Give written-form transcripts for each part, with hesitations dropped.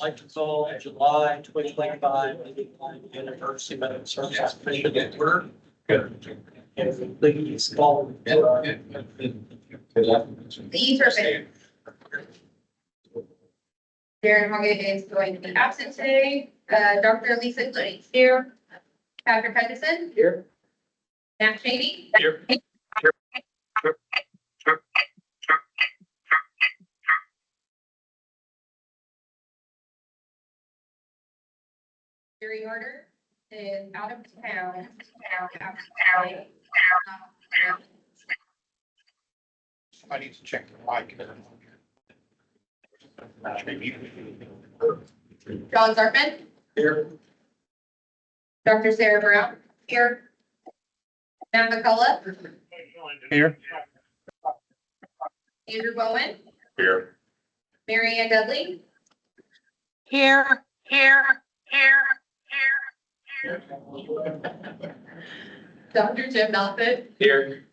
Like to call July 2025 University Medical Services Commission to order. Good. And please call. These are big. Darren Hoggett is going to be absent today. Dr. Lisa Clooney here. Patrick Hutchison. Here. Matt Shady. Here. Jerry Order is out of town. I need to check the mic. John Zartman. Here. Dr. Sarah Brown. Here. Matt McCullough. Here. Andrew Bowen. Here. Mary Ann Dudley. Here. Dr. Jim Moffitt. Here.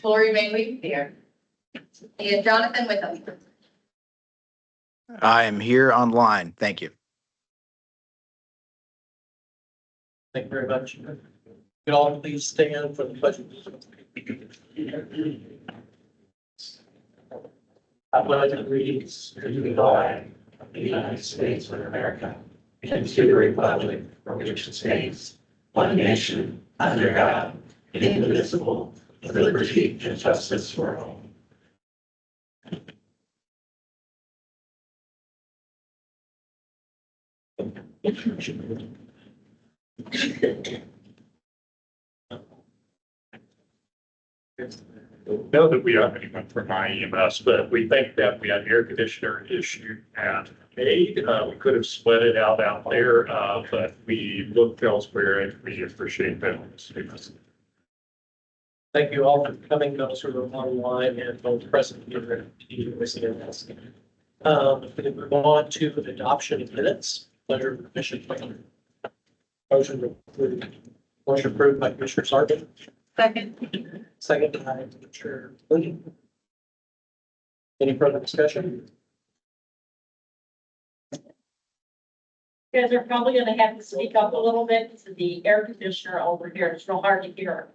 Lori Bailey. Here. And Jonathan Witham. I am here online. Thank you. Thank you very much. Could all please stand for the pledge. I pledge allegiance to the flag of the United States of America and to the republic for which it stands, one nation, under God, indivisible, with liberty and justice for all. Know that we have anyone from EMS, but we think that we had an air conditioner issue at Aid. We could have split it out there, but we looked elsewhere and we appreciate that. Thank you all for coming, those who are online and those present here at EMS. We move on to the adoption of minutes. Pleasure of commission. Motion approved by Commissioner Sargent. Second. Second by Commissioner Clooney. Any further discussion? You guys are probably gonna have to speak up a little bit to the air conditioner over here. It's real hard to hear.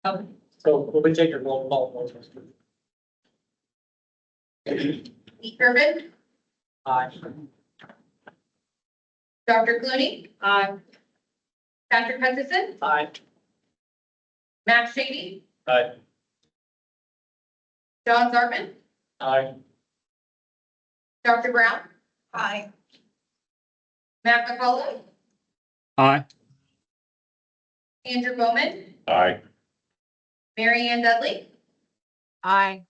So we'll be taking roll call. Pete Urban. Aye. Dr. Clooney. Patrick Hutchison. Aye. Matt Shady. Aye. John Zartman. Aye. Dr. Brown. Aye. Matt McCullough. Aye. Andrew Bowman. Aye. Mary Ann Dudley. Aye.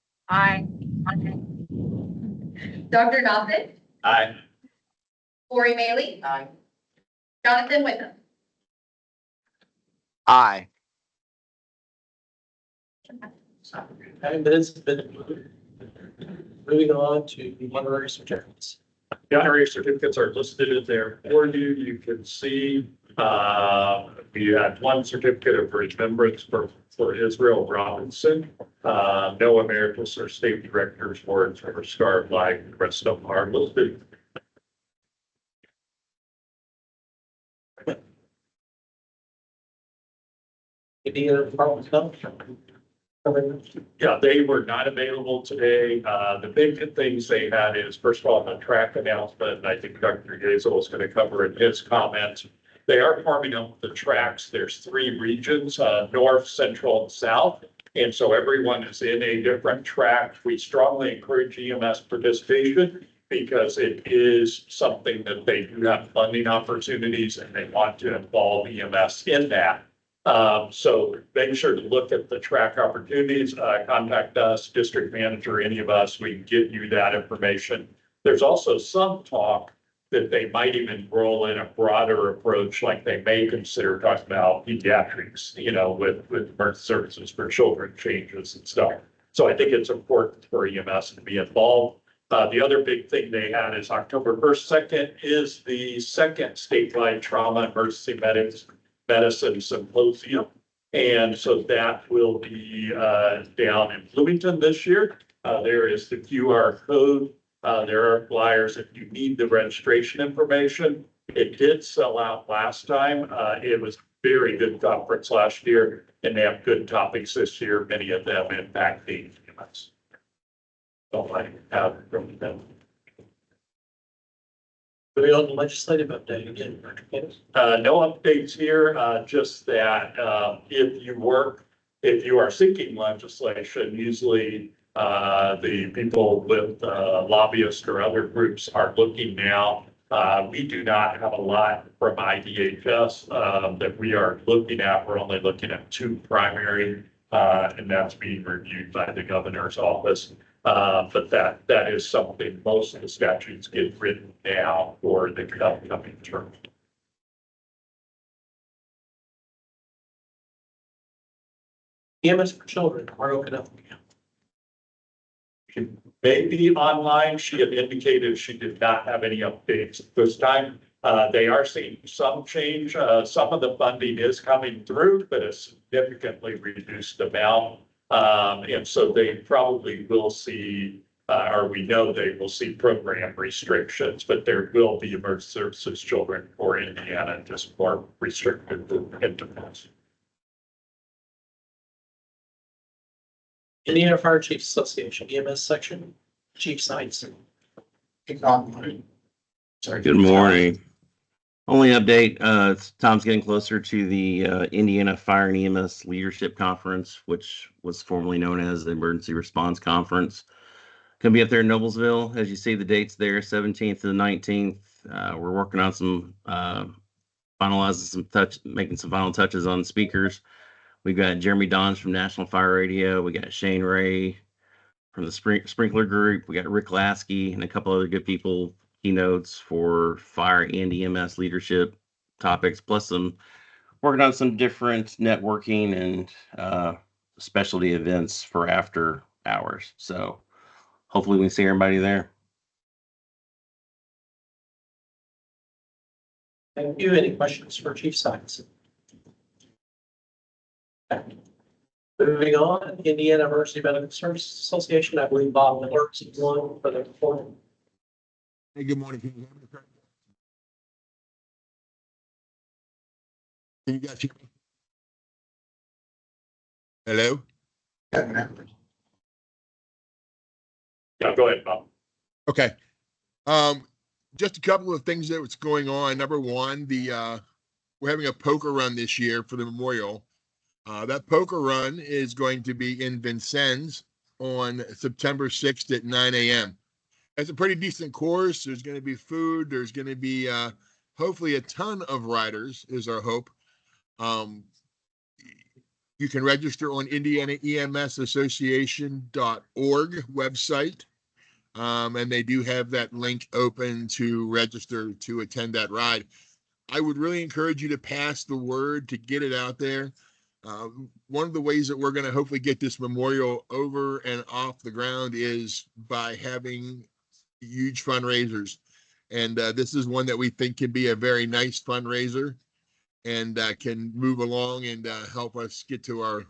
Dr. Moffitt. Aye. Lori Bailey. Aye. Jonathan Witham. Aye. Okay, minutes have been approved. Moving on to the honorary certificates. The honorary certificates are listed there for you. You can see, we had one certificate of remembrance for Israel Robinson. No emeritus or state director's awards or scarred like the rest of them are listed. Any other departments come? Yeah, they were not available today. The big things they had is, first of all, the track announcement, and I think Dr. Gazel is going to cover in his comments. They are farming up the tracks. There's 3 regions, north, central, and south. And so everyone is in a different track. We strongly encourage EMS participation because it is something that they do have funding opportunities and they want to involve EMS in that. So make sure to look at the track opportunities, contact us, district manager, any of us, we can get you that information. There's also some talk that they might even roll in a broader approach, like they may consider talking about pediatrics, with emergency services for children changes and stuff. So I think it's important for EMS to be involved. The other big thing they had is October 1st, 2nd is the second statewide trauma emergency medicine symposium. And so that will be down in Bloomington this year. There is the QR code There are flyers if you need the registration information. It did sell out last time. It was very good conference last year, and they have good topics this year, many of them impacting EMS. So I have from them. Moving on to legislative update again, Dr. Pettis. No updates here, just that, if you are seeking legislation, usually, the people with, lobbyists or other groups are looking now. We do not have a lot from IDHS, that we are looking at. We're only looking at 2 primary, and that's being reviewed by the governor's office. But that is something most of the statutes get written now for the upcoming term. EMS for children, Mario Canal. She may be online. She had indicated she did not have any updates at this time. They are seeing some change. Some of the funding is coming through, but a significantly reduced amount. And so they probably will see, or we know they will see program restrictions, but there will be emergency services children for Indiana just more restricted into this. Indiana Fire Chiefs Association, EMS section, Chief Sites. Sorry. Good morning. Only update, Tom's getting closer to the Indiana Fire and EMS Leadership Conference, which was formerly known as the Emergency Response Conference. Gonna be up there in Noblesville. As you see, the dates there, 17th to the 19th. We're working on some making some final touches on speakers. We've got Jeremy Dons from National Fire Radio. We got Shane Ray from the Sprinkler Group. We got Rick Lasky and a couple other good people, keynotes for fire and EMS leadership topics, plus some working on some different networking and specialty events for after hours. So hopefully we can see everybody there. Thank you. Any questions for Chief Sites? Moving on, Indiana Emergency Medical Services Association, I believe Bob Miller is one for the report. Hey, good morning. Can you hear me? Can you guys hear me? Hello? Yeah, go ahead, Bob. Okay. Just a couple of things that was going on. Number one, we're having a poker run this year for the memorial. That poker run is going to be in Vincennes on September 6th at 9 a.m. It's a pretty decent course. There's going to be food. There's going to be hopefully a ton of riders is our hope. You can register on IndianaEMSassociation.org website. And they do have that link open to register to attend that ride. I would really encourage you to pass the word, to get it out there. One of the ways that we're going to hopefully get this memorial over and off the ground is by having huge fundraisers. And this is one that we think can be a very nice fundraiser and can move along and help us get to our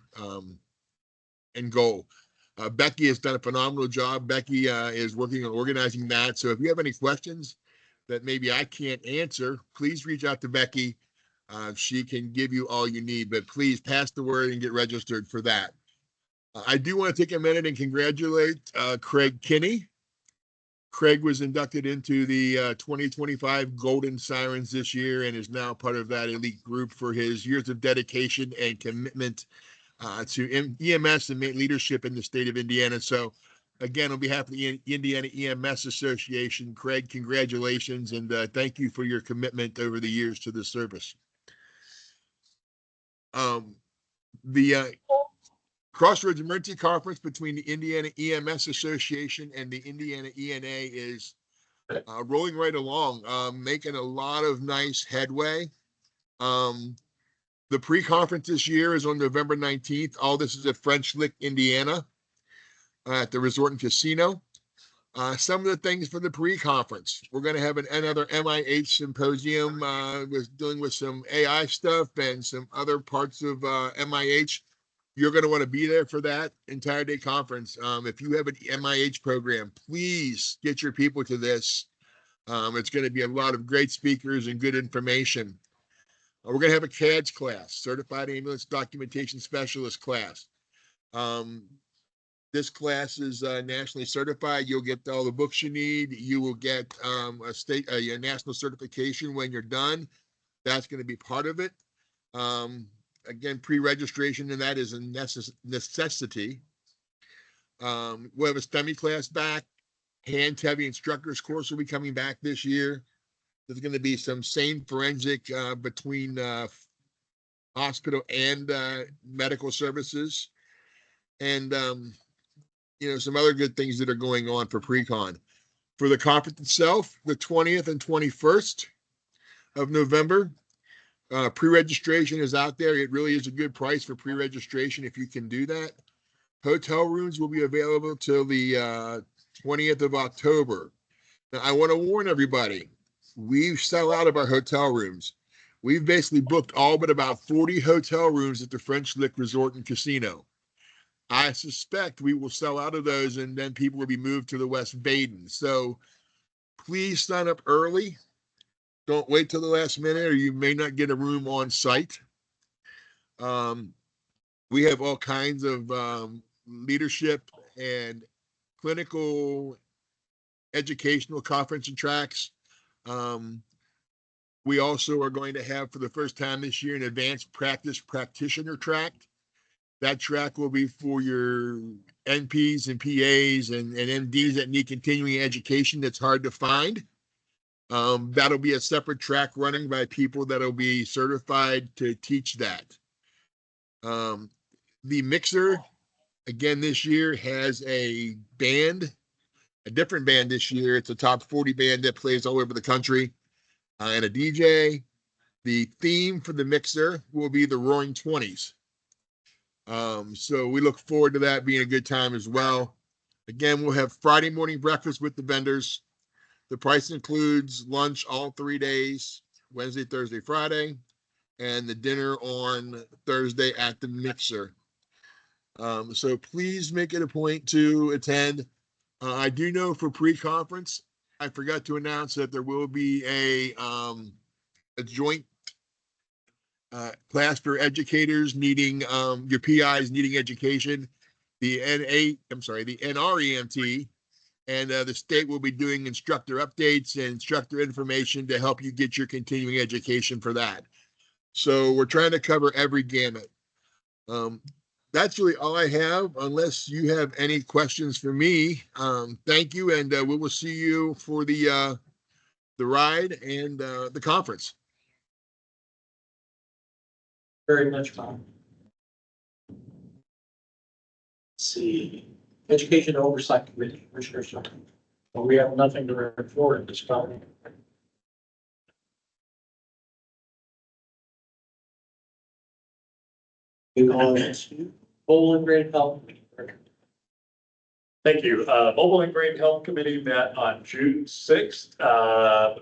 end goal. Becky has done a phenomenal job. Becky is working on organizing that. So if you have any questions that maybe I can't answer, please reach out to Becky. She can give you all you need, but please pass the word and get registered for that. I do want to take a minute and congratulate Craig Kinney. Craig was inducted into the 2025 Golden Sirens this year and is now part of that elite group for his years of dedication and commitment to EMS and leadership in the state of Indiana. So again, on behalf of the Indiana EMS Association, Craig, congratulations and thank you for your commitment over the years to the service. The Crossroads Emergency Conference between the Indiana EMS Association and the Indiana ENA is rolling right along, making a lot of nice headway. The pre-conference this year is on November 19th. All this is at French Lick, Indiana, at the Resort and Casino. Some of the things for the pre-conference. We're going to have another MIH symposium dealing with some AI stuff and some other parts of MIH. you're going to want to be there for that entire day conference. If you have an MIH program, please get your people to this. It's going to be a lot of great speakers and good information. We're going to have a CADS class, Certified Ambulance Documentation Specialist class. This class is nationally certified. You'll get all the books you need. You will get a national certification when you're done. That's going to be part of it. Again, pre-registration, and that is a necessity. We'll have a STEMI class back. Hand-heavy instructors course will be coming back this year. There's going to be some sane forensic between hospital and medical services. And, some other good things that are going on for pre-con. For the conference itself, the 20th and 21st of November, pre-registration is out there. It really is a good price for pre-registration if you can do that. Hotel rooms will be available till the 20th of October. Now, I want to warn everybody, we sell out of our hotel rooms. We've basically booked all but about 40 hotel rooms at the French Lick Resort and Casino. I suspect we will sell out of those and then people will be moved to the West Baden. So please sign up early. Don't wait till the last minute or you may not get a room on site. We have all kinds of leadership and clinical educational conference and tracks. We also are going to have for the first time this year an advanced practice practitioner track. That track will be for your NPs and PAs and MDs that need continuing education that's hard to find. That'll be a separate track running by people that'll be certified to teach that. The mixer, again, this year has a band, a different band this year. It's a top 40 band that plays all over the country, and a DJ. The theme for the mixer will be the Roaring 20s. So we look forward to that being a good time as well. Again, we'll have Friday morning breakfast with the vendors. The price includes lunch all 3 days, Wednesday, Thursday, Friday, and the dinner on Thursday at the mixer. So please make it a point to attend. I do know for pre-conference, I forgot to announce that there will be a joint class for educators needing your PIs needing education. The NREMT and the state will be doing instructor updates and instructor information to help you get your continuing education for that. So we're trying to cover every gamut. That's really all I have, unless you have any questions for me. Thank you, and we will see you for the ride and the conference. Very much, Bob. Let's see, Education Oversight Committee, Commissioner. Well, we have nothing to report at this time. Bowling Green Health. Thank you. Mobile and Grade Health Committee met on June 6th. Our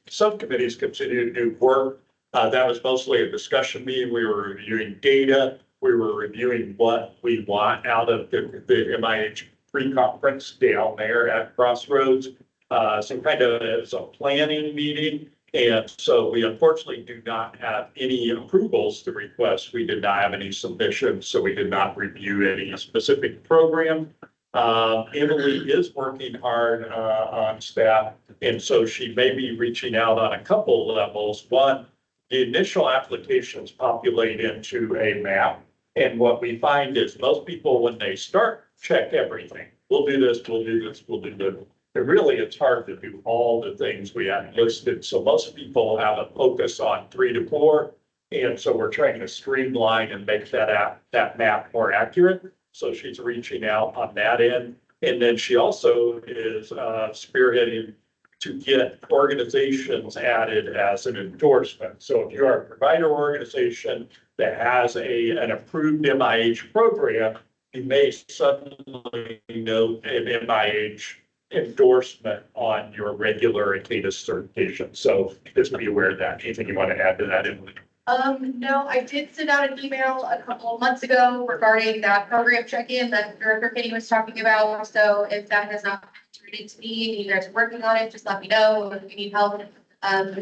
subcommittees continue to do work. That was mostly a discussion meeting. We were reviewing data. We were reviewing what we want out of the MIH pre-conference down there at Crossroads. So kind of as a planning meeting. And so we unfortunately do not have any approvals to request. We did not have any submissions, so we did not review any specific program. Emily is working hard on staff, and so she may be reaching out on a couple levels. One, the initial applications populate into a map. And what we find is most people, when they start, check everything. We'll do this, we'll do this, we'll do that. But really, it's hard to do all the things we have listed. So most people have a focus on 3 to 4. And so we're trying to streamline and make that map more accurate. So she's reaching out on that end. And then she also is spearheading to get organizations added as an endorsement. So if you are a provider organization that has an approved MIH program, you may suddenly note an MIH endorsement on your regular ACADIS certification. So just be aware of that. Anything you want to add to that, Emily? No, I did send out an email a couple of months ago regarding that program check-in that Director Kenny was talking about. So if that has not been turned into me and you guys are working on it, just let me know. If you need help,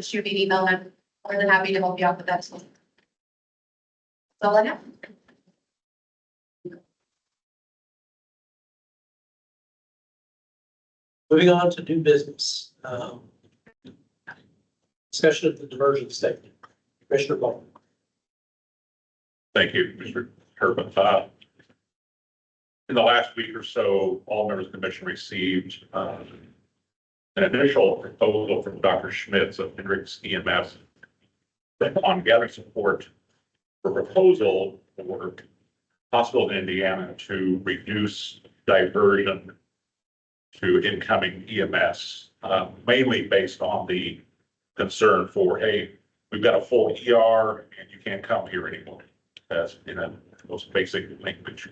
shoot me an email. I'm more than happy to help you out with that as well. That's all I have. Moving on to new business. Discussion of the diversion statement. Commissioner Ball. Thank you, Mr. Turbin. In the last week or so, all members of the commission received an initial proposal from Dr. Schmitz of Hendricks EMS on gathering support for proposal for hospitals in Indiana to reduce diversion to incoming EMS, mainly based on the concern for, hey, we've got a full ER and you can't come here anymore. As in a most basic language.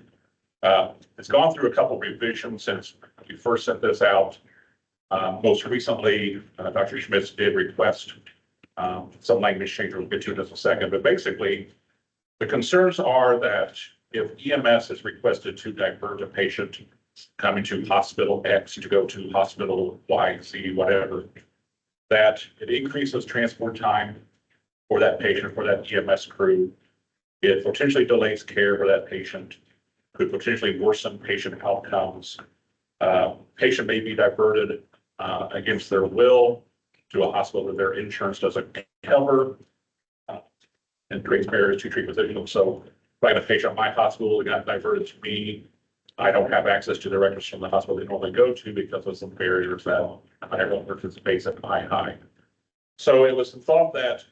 It's gone through a couple of revisions since we first sent this out. Most recently, Dr. Schmitz did request some language change we'll get to in just a second, but basically the concerns are that if EMS is requested to divert a patient coming to hospital X to go to hospital Y, Z, whatever, that it increases transport time for that patient, for that EMS crew. It potentially delays care for that patient, could potentially worsen patient outcomes. Patient may be diverted against their will to a hospital that their insurance doesn't cover and creates barriers to treat physicians. So if I have a patient at my hospital that got diverted to me, I don't have access to the records from the hospital they normally go to because of some barriers that I don't participate at high. So it was the thought that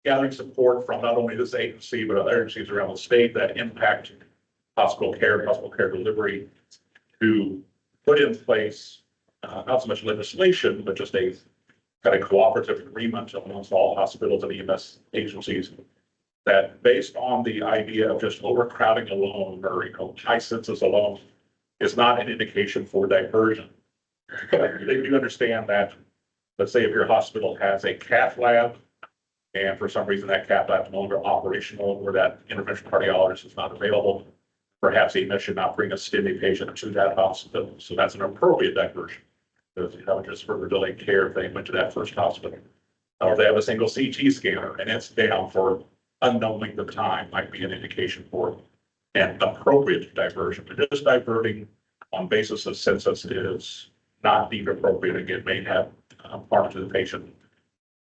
gathering support from not only this agency, but other agencies around the state that impact hospital care delivery, to put in place, not so much legislation, but just a kind of cooperative agreement amongst all hospitals and EMS agencies that based on the idea of just overcrowding alone or, high census alone is not an indication for diversion. They do understand that, let's say if your hospital has a cath lab, and for some reason that cath lab is no longer operational or that interventional cardiologist is not available, perhaps EMS should not bring a STEMI patient to that hospital. So that's an appropriate diversion. Because that would just further delay care if they went to that first hospital. Or if they have a single CT scanner and it's down for unknown length of time, might be an indication for an appropriate diversion. But just diverting on basis of census is not deemed appropriate. Again, may have harm to the patient.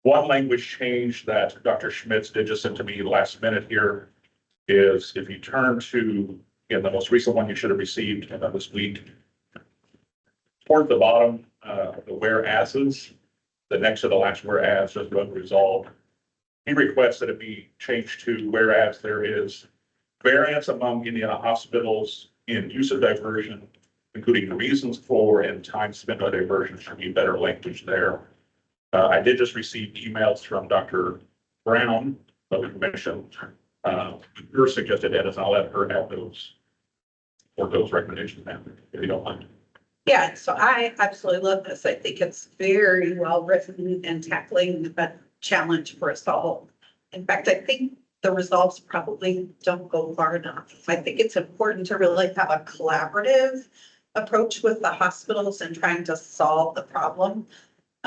One language change that Dr. Schmitz did just send to me last minute here is if you turn to, again, the most recent one you should have received this week, toward the bottom, the whereases, the next to the last whereas, just about resolved. He requests that it be changed to whereas there is variance among Indiana hospitals in use of diversion, including reasons for and time spent on diversion. Should be better language there. I did just receive emails from Dr. Brown of the commission. Her suggested edits. I'll let her have those or those recommendations now, if you don't mind. Yeah, so I absolutely love this. I think it's very well written and tackling a challenge for us all. In fact, I think the results probably don't go far enough. I think it's important to really have a collaborative approach with the hospitals and trying to solve the problem.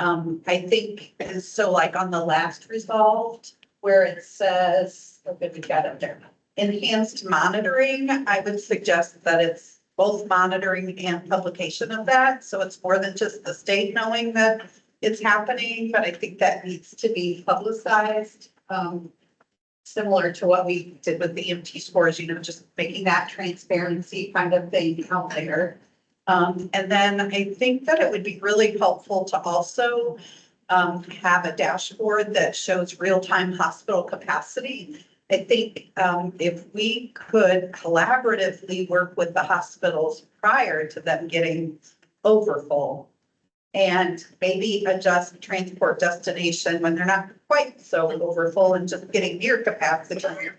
I think, and so like on the last resolved, where it says, okay, we got it there, enhanced monitoring, I would suggest that it's both monitoring and publication of that. So it's more than just the state knowing that it's happening, but I think that needs to be publicized. Similar to what we did with the EMT scores, just making that transparency kind of thing out there. And then I think that it would be really helpful to also have a dashboard that shows real-time hospital capacity. I think if we could collaboratively work with the hospitals prior to them getting overfull and maybe adjust transport destination when they're not quite so overfull and just getting near capacity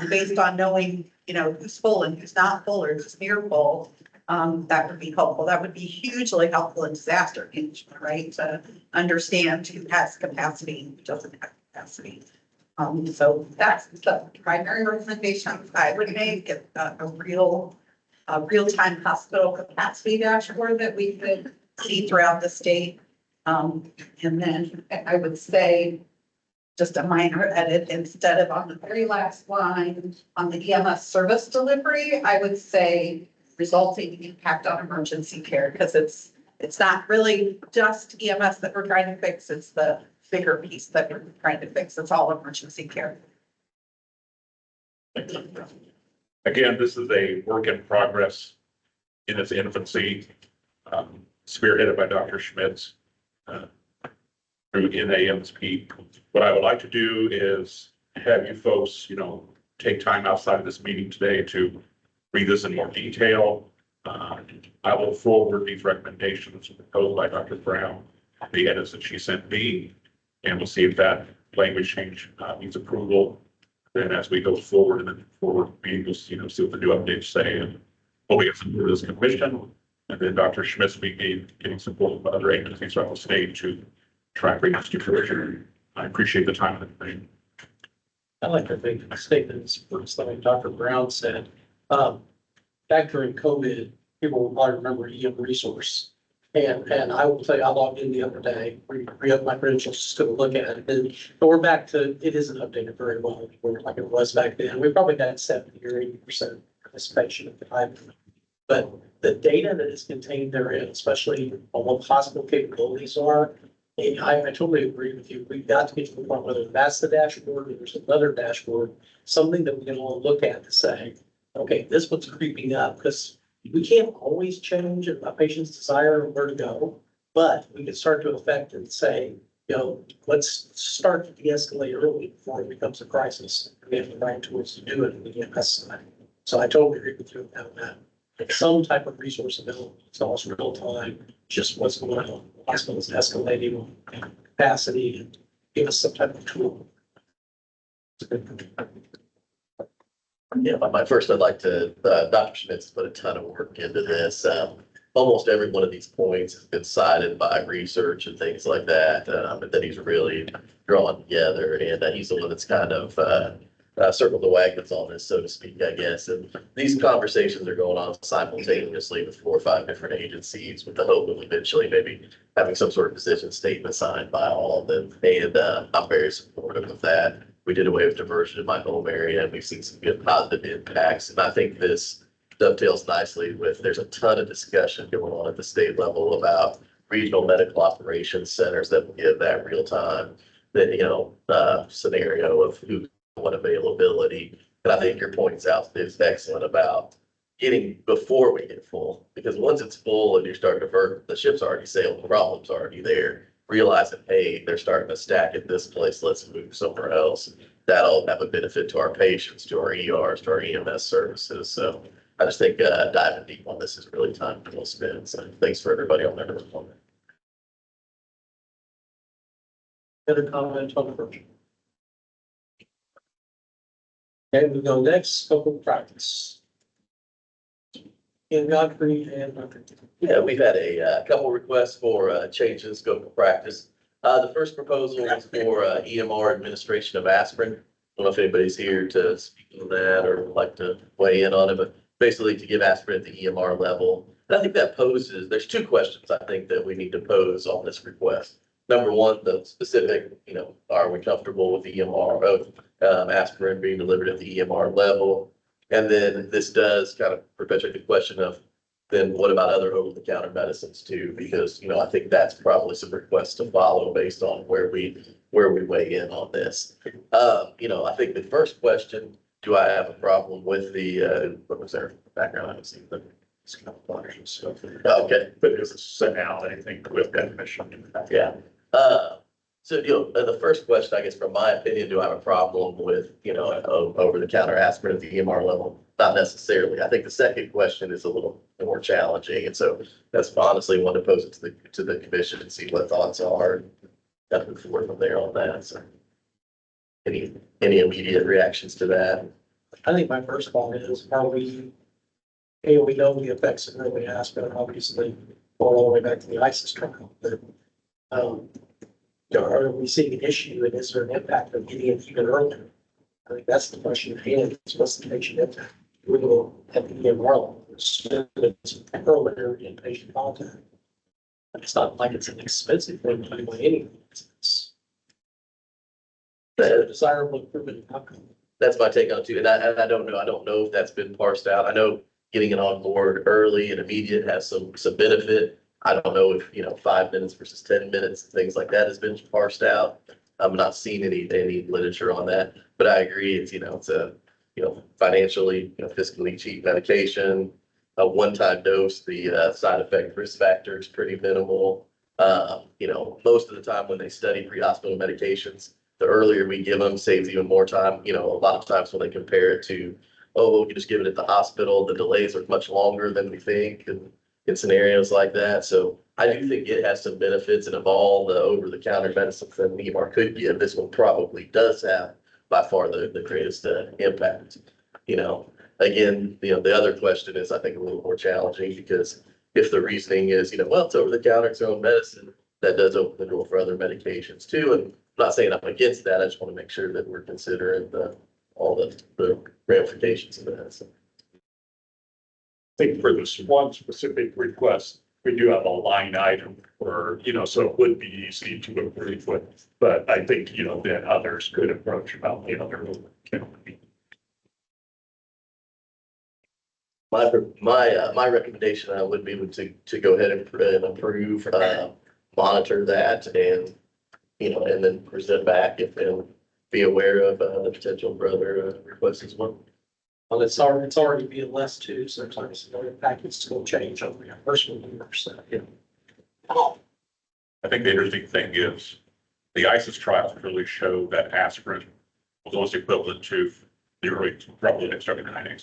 based on knowing, who's full and who's not full or who's near full. That would be helpful. That would be hugely helpful in disaster management, right? To understand who has capacity and who doesn't have capacity. So that's the primary recommendation I would make, a real-time hospital capacity dashboard that we could see throughout the state. And then I would say just a minor edit, instead of on the very last line, on the EMS service delivery, I would say resulting impact on emergency care, because it's not really just EMS that we're trying to fix, it's the bigger piece that we're trying to fix. It's all emergency care. Again, this is a work in progress in its infancy, spearheaded by Dr. Schmitz through NAMSP. What I would like to do is have you folks, take time outside of this meeting today to read this in more detail. I will forward these recommendations proposed by Dr. Brown, the edits that she sent me, and we'll see if that language change needs approval. Then as we go forward and then forward meetings, see what the new updates say, and we'll get support of this commission. And then Dr. Schmitz will be getting support from other agencies around the state to try and bring this to fruition. I appreciate the time of the commission. I like to think the statements, like Dr. Brown said, back during COVID, people will probably remember EM resource. And I will tell you, I logged in the other day, re-up my credentials just to look at it. And we're back to, it isn't updated very well anymore like it was back then. We probably got 70 or 80% participation at the time. But the data that is contained therein, especially on what hospital capabilities are, and I totally agree with you. We've got to get to the point, whether that's the dashboard or there's another dashboard, something that we can all look at to say, okay, this one's creeping up, because we can't always change a patient's desire of where to go, but we can start to affect and say, let's start to de-escalate early before it becomes a crisis. We have the right tools to do it in the EMS side. So I totally agree with you about that. Some type of resource available, it's also real time, just what's going on. The hospital is escalating capacity and give us some type of tool. Yeah, first, I'd like to, Dr. Schmitz put a ton of work into this. Almost every one of these points has been cited by research and things like that, but that he's really drawn together, and he's the one that's kind of circled the wagons on this, so to speak, I guess. And these conversations are going on simultaneously with 4 or 5 different agencies, with the hope of eventually maybe having some sort of position statement signed by all of them. And I'm very supportive of that. We did away with diversion in my home area, and we've seen some good positive impacts. And I think this dovetails nicely with, there's a ton of discussion going on at the state level about regional medical operations centers that will give that real time, scenario of who, what availability. And I think your points out is excellent about getting before we get full, because once it's full and you start to divert, the ship's already sailed, the problem's already there. Realizing, hey, they're starting to stack at this place, let's move somewhere else. That'll have a benefit to our patients, to our ERs, to our EMS services. So I just think diving deep on this is really time well spent. So thanks for everybody on there. Other comment on the version? Okay, we go next, scope of practice. In Godfrey and Dr. Yeah, we've had a couple requests for change in scope of practice. The first proposal is for EMR administration of aspirin. I don't know if anybody's here to speak on that or would like to weigh in on it, but basically to give aspirin at the EMR level. And I think that poses, there's 2 questions I think that we need to pose on this request. Number one, the specific, are we comfortable with the EMR of aspirin being delivered at the EMR level? And then this does kind of perpetuate the question of, then what about other over-the-counter medicines too? Because, I think that's probably some requests to follow based on where we weigh in on this. I think the first question, do I have a problem with the, what was their background? I haven't seen the. Okay. But it was sent out, I think, with that mission. Yeah. So, the first question, I guess, from my opinion, do I have a problem with, over-the-counter aspirin at the EMR level? Not necessarily. I think the second question is a little more challenging. And so that's honestly one to pose it to the commission and see what thoughts are. Kind of move forward from there on that. So any immediate reactions to that? I think my first thought is, we know the effects of early aspirin, obviously, all the way back to the ISIS trial. But Are we seeing an issue and is there an impact of getting it even earlier? I think that's the question at hand, is what's the patient impact? We will have the EMR level, so it's earlier in patient contact. It's not like it's an expensive thing to do by any means. It's a desirable improvement in outcome. That's my take on it too. And I don't know if that's been parsed out. I know getting it on board early and immediate has some benefit. I don't know if, 5 minutes versus 10 minutes, things like that has been parsed out. I'm not seeing any literature on that, but I agree. It's a, financially, fiscally cheap medication, a one-time dose, the side effect risk factor is pretty minimal. Most of the time when they study pre-hospital medications, the earlier we give them saves even more time. A lot of times when they compare it to, oh, we can just give it at the hospital, the delays are much longer than we think and in scenarios like that. So I do think it has some benefits, and of all the over-the-counter medicines that EMR could give, this one probably does have by far the greatest impact. Again, the other question is, I think, a little more challenging because if the reasoning is, well, it's over-the-counter, it's own medicine, that does open the door for other medications too. And I'm not saying I'm against that. I just want to make sure that we're considering all the ramifications of that. So. I think for this one specific request, we do have a line item for, so it would be easy to agree with. But I think, then others could approach about the other. My recommendation would be to go ahead and approve, monitor that and, and then present back if they'll be aware of the potential for other requests as well. Well, it's already being less too, sometimes the packets will change over the reimbursement year, so, I think the interesting thing is the ISIS trials really show that aspirin was almost equivalent to the early exterminating.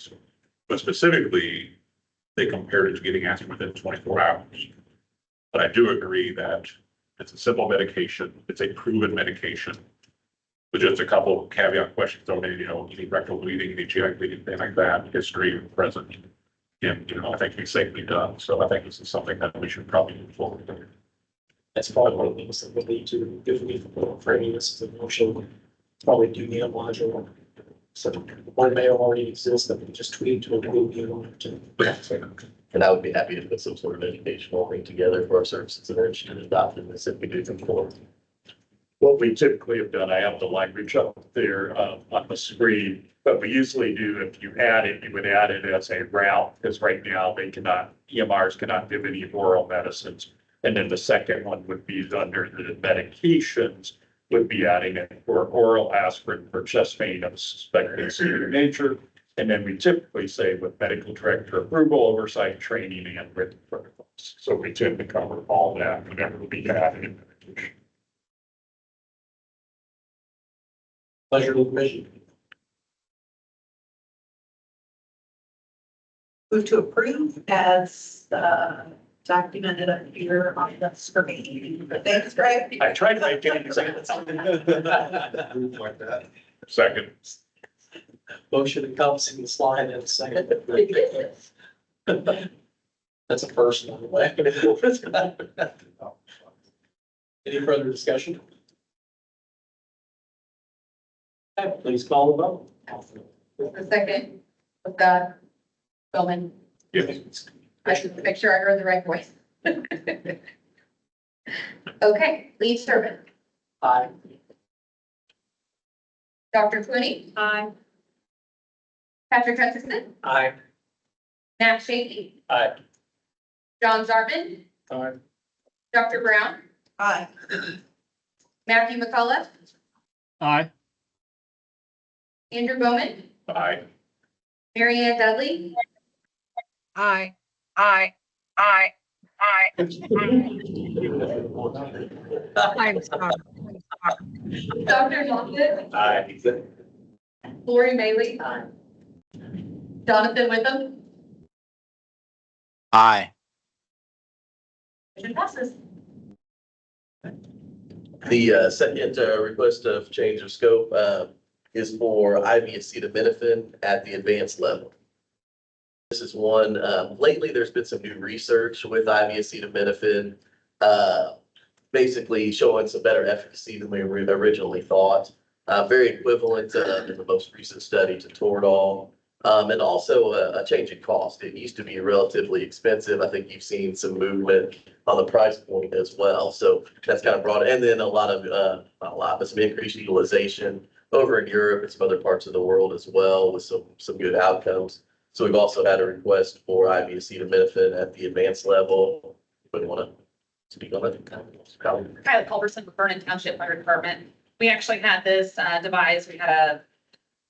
But specifically, they compared it to getting aspirin within 24 hours. But I do agree that it's a simple medication. It's a proven medication. With just a couple of caveat questions on it, any rectal bleeding, any GI bleeding, anything like that, history present. And, I think it's safely done. So I think this is something that we should probably move forward with. that's probably one of the things that will lead to, if we framing this as a motion, probably do the module. So one may already exist that we just tweak to include the other. And I would be happy to put some sort of educational thing together for our services that are interested in adopting this if we do come forward. What we typically have done, I have the language up there on the screen, but we usually do, if you add it, you would add it as a route, because right now EMRs cannot give any oral medicines. And then the second one would be under the medications, would be adding it for oral aspirin for chest pain of suspected severe nature. And then we typically say with medical director approval, oversight, training, and written protocols. So we tend to cover all that whenever we add in medication. Pleasure of the commission. Move to approve as documented up here on the screen. Thanks, Greg. I tried to make it exactly. Like that. Second. Motion encompassing the slide and a second. That's a first, by the way. Any further discussion? Okay, please call the vote. The second, with that, Bowman, Yes. I should make sure I heard the right voice. Okay, Lee Servant, Aye. Dr. Clooney. Aye. Patrick Hutchinson, Aye. Matt Shakey, Aye. John Zartman, Aye. Dr. Brown, Aye. Matthew McCullough, Aye. Andrew Bowman, Aye. Mary Ann Dudley, Aye. Aye. Aye. Aye. I'm sorry. Dr. Johnson, Aye. Lori Bailey, Jonathan Witham, Aye. motion passes. The second request of change of scope is for IV acetaminophen at the advanced level. This is one, lately there's been some new research with IV acetaminophen. basically showing some better efficacy than we originally thought. Very equivalent in the most recent study to Toradol. And also a change in cost. It used to be relatively expensive. I think you've seen some movement on the price point as well. So that's kind of brought, and then a lot of, not a lot, but some increased utilization over in Europe and some other parts of the world as well with some good outcomes. So we've also had a request for IV acetaminophen at the advanced level. But want to speak on that? Kyla Culberson with Vernon Township Fire Department. We actually had this device. We had a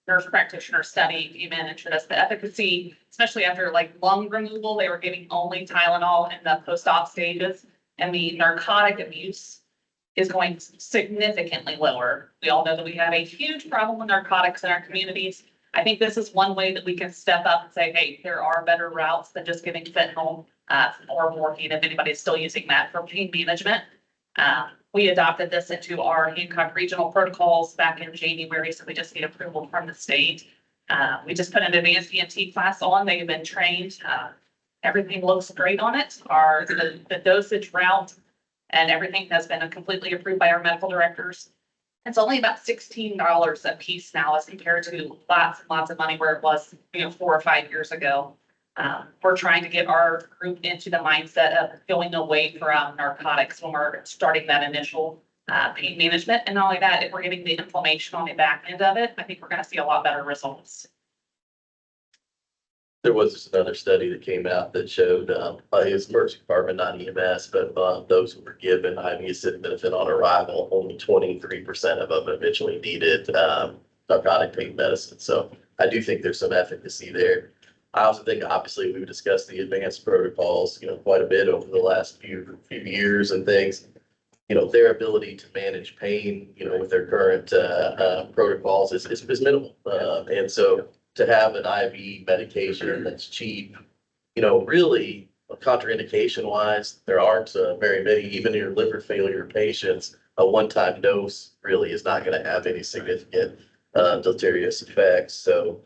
nurse practitioner study came in and showed us the efficacy, especially after like lung removal. They were giving only Tylenol in the post-op stages, and the narcotic abuse is going significantly lower. We all know that we have a huge problem with narcotics in our communities. I think this is one way that we can step up and say, hey, there are better routes than just giving fentanyl or morphine if anybody's still using that for pain management. We adopted this into our Hancock regional protocols back in January, so we just need approval from the state. We just put an advanced EMT class on. They've been trained. Everything looks great on it. The dosage route and everything has been completely approved by our medical directors. It's only about $16 a piece now as compared to lots and lots of money where it was, 4 or 5 years ago. We're trying to get our group into the mindset of going away from narcotics when we're starting that initial pain management. And not only that, if we're getting the inflammation on the back end of it, I think we're going to see a lot better results. There was just another study that came out that showed, it was emergency department, not EMS, but those who were given IV acetaminophen on arrival, only 23% of them eventually needed narcotic pain medicine. So I do think there's some efficacy there. I also think, obviously, we've discussed the advanced protocols, quite a bit over the last few years and things. Their ability to manage pain, with their current protocols is minimal. And so to have an IV medication that's cheap, really contraindication wise, there aren't very many, even in your liver failure patients, a one-time dose really is not going to have any significant deleterious effects. So,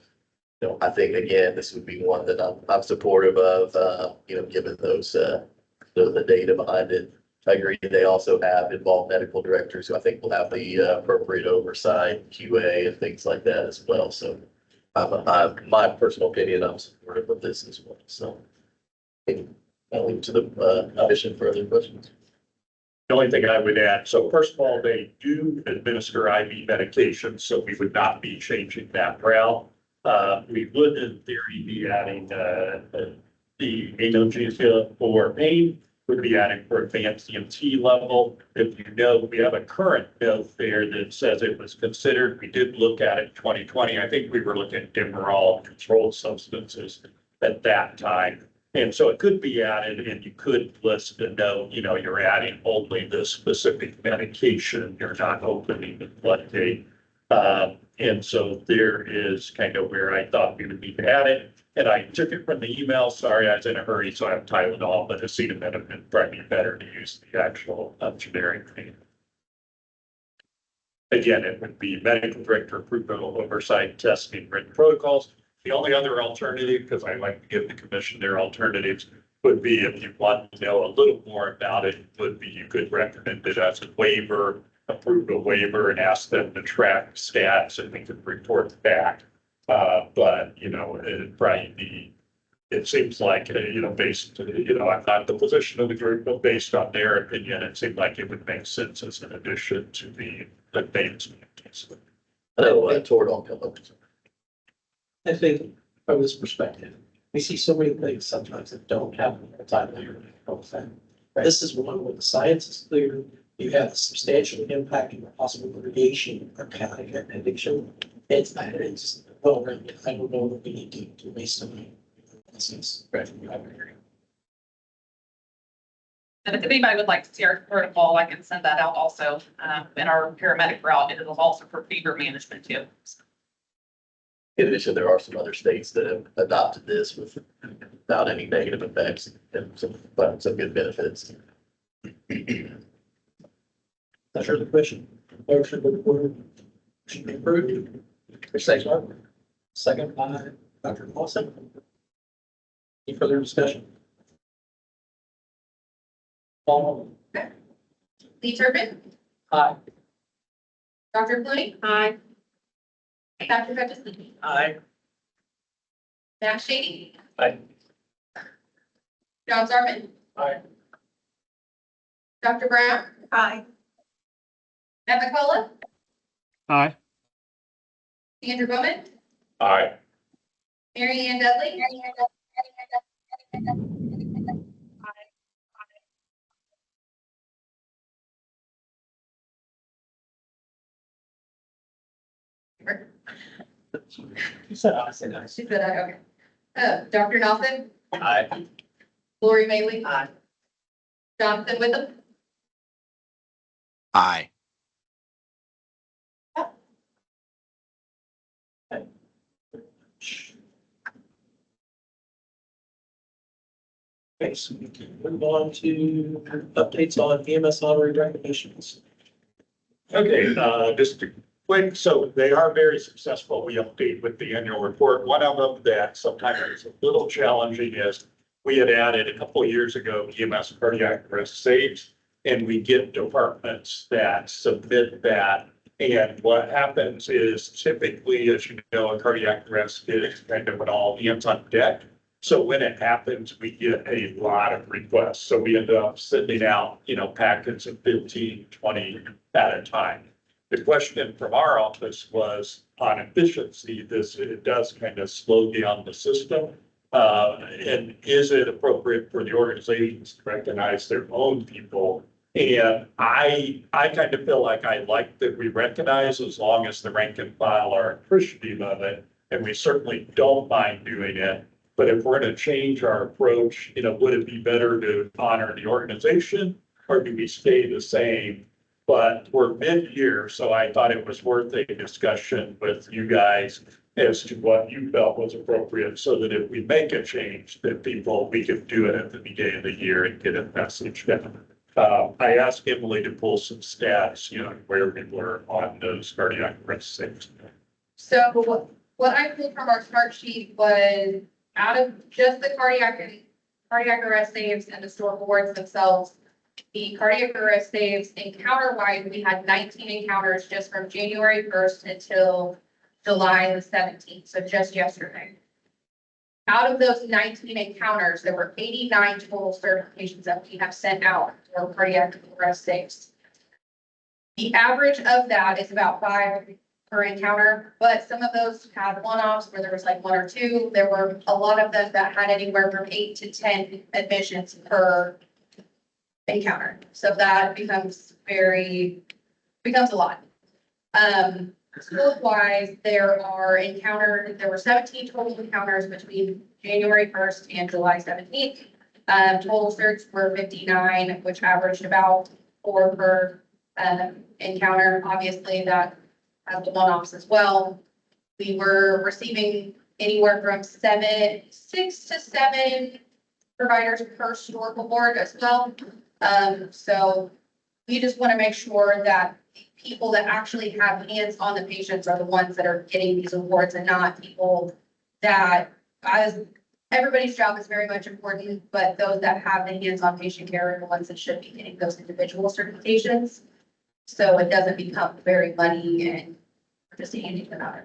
I think again, this would be one that I'm supportive of, given those, the data behind it. I agree. They also have involved medical directors who I think will have the appropriate oversight, QA and things like that as well. So my personal opinion, I'm supportive of this as well. So I'll leave to the commission for other questions. The only thing I would add, so first of all, they do administer IV medications, so we would not be changing that route. We would in theory be adding the analgesia for pain, would be adding for advanced EMT level. If we have a current note there that says it was considered. We did look at it in 2020. I think we were looking at Demerol controlled substances at that time. And so it could be added and you could list a note, you're adding only this specific medication. You're not opening the floodgate. And so there is kind of where I thought we would need to add it. And I took it from the email. Sorry, I was in a hurry, so I have Tylenol, but acetaminophen would probably be better to use the actual generic name. Again, it would be medical director approval, oversight, testing, written protocols. The only other alternative, because I like to give the commission their alternatives, would be if you want to know a little more about it, would be you could recommend it as a waiver, approve a waiver and ask them to track stats and we could report back. But, it'd probably be, it seems like, based, I'm not the position of the group, but based on their opinion, it seemed like it would make sense as an addition to the advancement. I know Toradol come up. I think from this perspective, we see so many things sometimes that don't have a time layer. This is one where the science is clear. You have substantial impact and possible mitigation of chronic addiction. It's well, I don't know what we need to waste on this. And if anybody would like to see our protocol, I can send that out also. In our paramedic route, it is also for fever management too. In addition, there are some other states that have adopted this without any negative effects and some good benefits. That's your question. Motion to approve. Should be approved. Second by Dr. Lawson. Any further discussion? All. Lee Turbin, Aye. Dr. Clooney. Aye. Dr. Petrosley. Aye. Matt Shady. Aye. John Zarman, Aye. Dr. Brown, Aye. Matt McCullough, Aye. Andrew Bowman, Aye. Mary Ann Dudley. You said aye, say aye. She said aye, okay. Dr. Nelson, Aye. Lori Bailey. Aye. Jonathan Witham, Aye. Okay, so we can move on to updates on EMS honorary recognitions. Okay, just a quick, so they are very successful. We update with the annual report. One of them that sometimes is a little challenging is we had added a couple of years ago EMS cardiac arrest saves, and we get departments that submit that. And what happens is typically, as you know, a cardiac arrest is kind of an all hands on deck. So when it happens, we get a lot of requests. So we end up sending out, packets of 15, 20 at a time. The question from our office was on efficiency, it does kind of slow down the system. And is it appropriate for the organizations to recognize their own people? And I kind of feel like I like that we recognize as long as the rank and file are appreciative of it. And we certainly don't mind doing it. But if we're going to change our approach, would it be better to honor the organization or do we stay the same? But we're mid-year, so I thought it was worth a discussion with you guys as to what you felt was appropriate so that if we make a change, that we can do it at the beginning of the year and get a message down. I asked Emily to pull some stats, where we were on those cardiac arrest saves. So what I pulled from our start sheet was out of just the cardiac arrest saves and the historical awards themselves, the cardiac arrest saves encounter-wide, we had 19 encounters just from January 1st until July the 17th, so just yesterday. Out of those 19 encounters, there were 89 total certifications that we have sent out for cardiac arrest saves. The average of that is about 5 per encounter, but some of those had one-offs where there was like 1 or 2. There were a lot of them that had anywhere from 8 to 10 admissions per encounter. So that becomes a lot. School-wise, there were 17 total encounters between January 1st and July 17th. Total certs were 59, which averaged about 4 per encounter. Obviously, that has the one-offs as well. We were receiving anywhere from 6 to 7 providers per historical board as well. So we just want to make sure that people that actually have hands on the patients are the ones that are getting these awards and not people that, as everybody's job is very much important, but those that have the hands-on patient care are the ones that should be getting those individual certifications. So it doesn't become very money and just handing them out.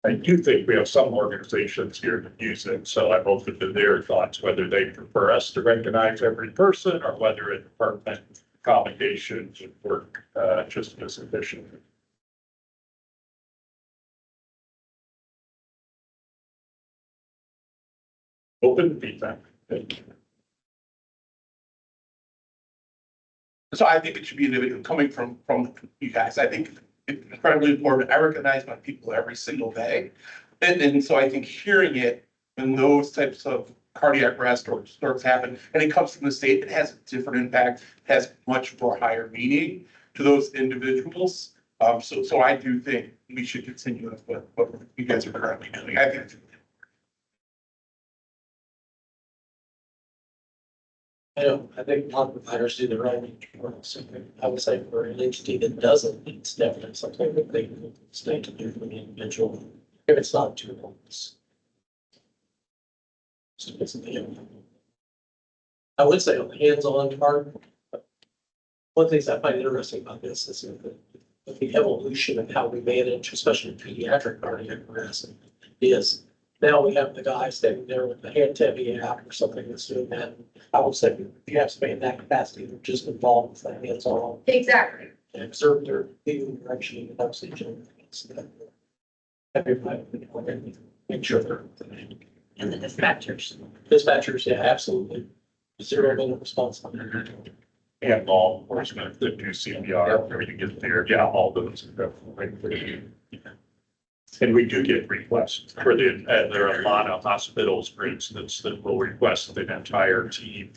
I do think we have some organizations here that use it, so I'm open to their thoughts, whether they prefer us to recognize every person or whether a department commendation would work just as efficiently. Open feedback. Thank you. So I think it should be individual coming from you guys. I think it's incredibly important. I recognize my people every single day. And so I think hearing it when those types of cardiac arrest or strokes happen, and it comes from the state, it has a different impact, has much more higher meaning to those individuals. So I do think we should continue with what you guys are currently doing. I think it's I think a lot of providers do the right thing. So I would say for an entity that doesn't, it's definitely something that they can stay to do for the individual, if it's not too long. I would say on the hands-on part, One of the things I find interesting about this is the evolution of how we manage, especially pediatric cardiac arrest, is now we have the guy standing there with the hand tapping app or something that's doing that. I would say if you have somebody in that capacity, they're just involved with that hands on Exactly. and observe their being direction and oxygen. Everybody, make sure they're. And the dispatchers. Dispatchers, yeah, absolutely. 0-minute response. And law enforcement that do CPR, where you get there, yeah, all those. Definitely. And we do get requests for there are a lot of hospitals, for instance, that will request an entire team,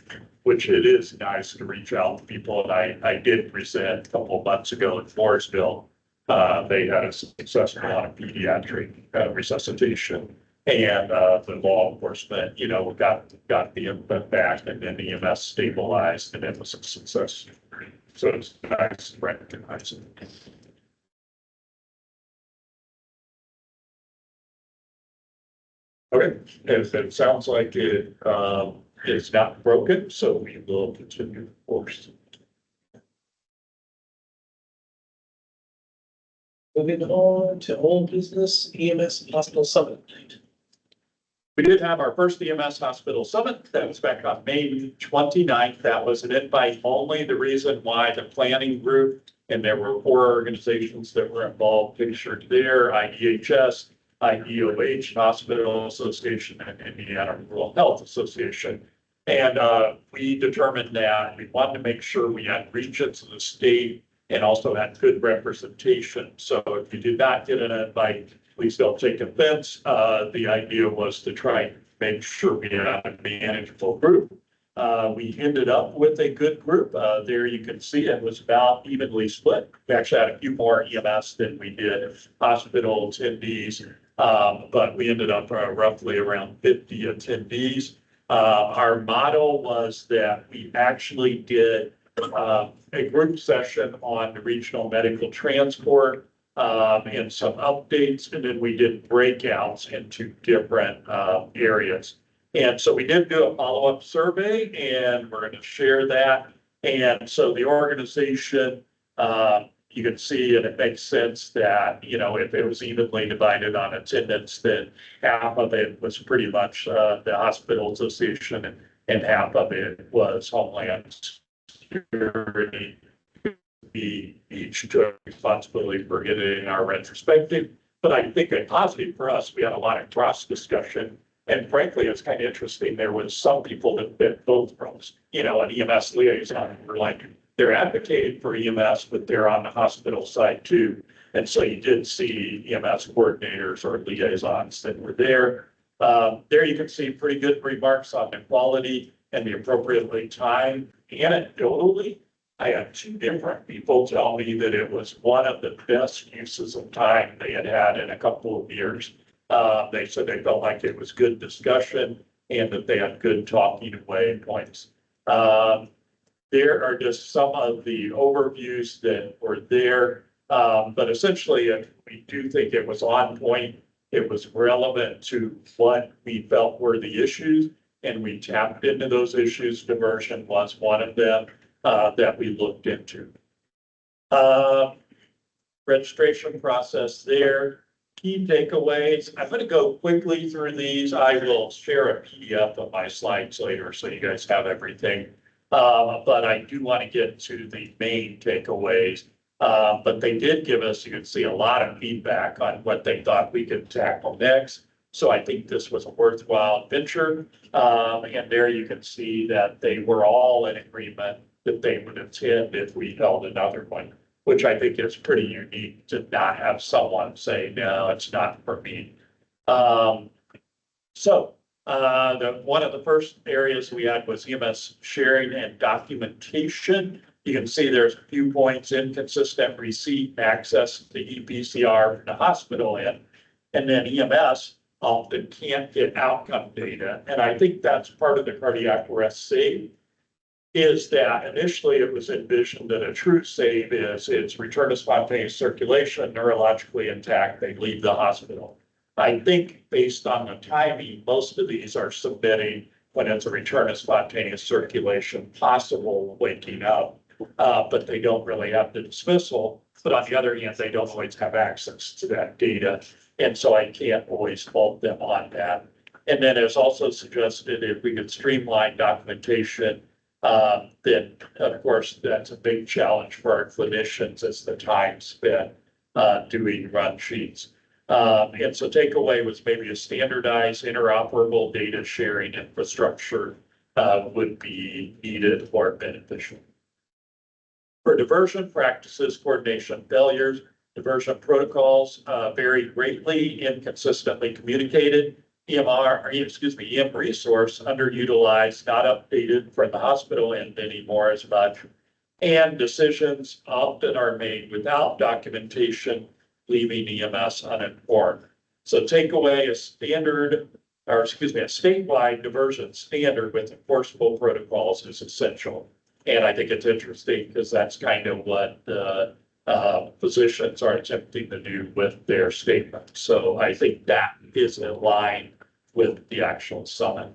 which it is nice to reach out to people. And I did present a couple of months ago in Forestville. They had a successful on a pediatric resuscitation. And the law enforcement, got the input back, and then the EMS stabilized, and it was a success. So it's nice to recognize it. Okay, if it sounds like it is not broken, so we will continue the course. Moving on to old business, EMS Hospital Summit. We did have our first EMS Hospital Summit. That was back on May 29th. That was an invite only. The reason why the planning group, and there were 4 organizations that were involved, pictured there, IDHS, IDOH, Hospital Association, and Indiana Rural Health Association. And we determined that we wanted to make sure we had regions of the state and also had good representation. So if you did not get an invite, please don't take offense. The idea was to try and make sure we had a manageable group. We ended up with a good group. There you can see it was about evenly split. We actually had a few more EMS than we did hospital attendees, but we ended up roughly around 50 attendees. Our motto was that we actually did a group session on the regional medical transport and some updates, and then we did breakouts into different areas. And so we did do a follow-up survey, and we're going to share that. And so the organization, you can see, and it makes sense that, if it was evenly divided on attendance, then half of it was pretty much the hospital association, and half of it was Homeland Security. We each took responsibility for it in our retrospective. But I think a positive for us, we had a lot of cross discussion. And frankly, it's kind of interesting. There was some people that fit both roles, an EMS liaison, were like, they're advocating for EMS, but they're on the hospital side too. And so you did see EMS coordinators or liaisons that were there. There you can see pretty good remarks on the quality and the appropriately timed. Anecdotally, I had 2 different people tell me that it was one of the best uses of time they had had in a couple of years. They said they felt like it was good discussion and that they had good talking away points. There are just some of the overviews that were there, but essentially we do think it was on point. It was relevant to what we felt were the issues, and we tapped into those issues. Diversion was one of them that we looked into. Registration process there. Key takeaways. I'm going to go quickly through these. I will share a PDF of my slides later so you guys have everything. But I do want to get to the main takeaways. But they did give us, you can see, a lot of feedback on what they thought we could tackle next. So I think this was a worthwhile venture. And there you can see that they were all in agreement that they would attend if we held another one, which I think is pretty unique to not have someone say, no, it's not for me. One of the first areas we had was EMS sharing and documentation. You can see there's a few points: inconsistent receipt and access to EPCR from the hospital in, and then EMS often can't get outcome data. And I think that's part of the cardiac arrest save, is that initially it was envisioned that a true save is it's return to spontaneous circulation, neurologically intact, they leave the hospital. I think based on the timing, most of these are submitting when it's a return to spontaneous circulation, possible waking up. but they don't really have the dismissal. But on the other hand, they don't always have access to that data. And so I can't always fault them on that. And then it's also suggested if we could streamline documentation, then of course, that's a big challenge for our clinicians as the time spent doing run sheets. And so takeaway was maybe a standardized interoperable data sharing infrastructure would be needed or beneficial. For diversion practices, coordination failures, diversion protocols vary greatly, inconsistently communicated. EM resource underutilized, not updated for the hospital end anymore as much. And decisions often are made without documentation, leaving EMS uninformed. So take away a statewide diversion standard with enforceable protocols is essential. And I think it's interesting because that's kind of what the physicians are attempting to do with their statement. So I think that is in line with the actual summit.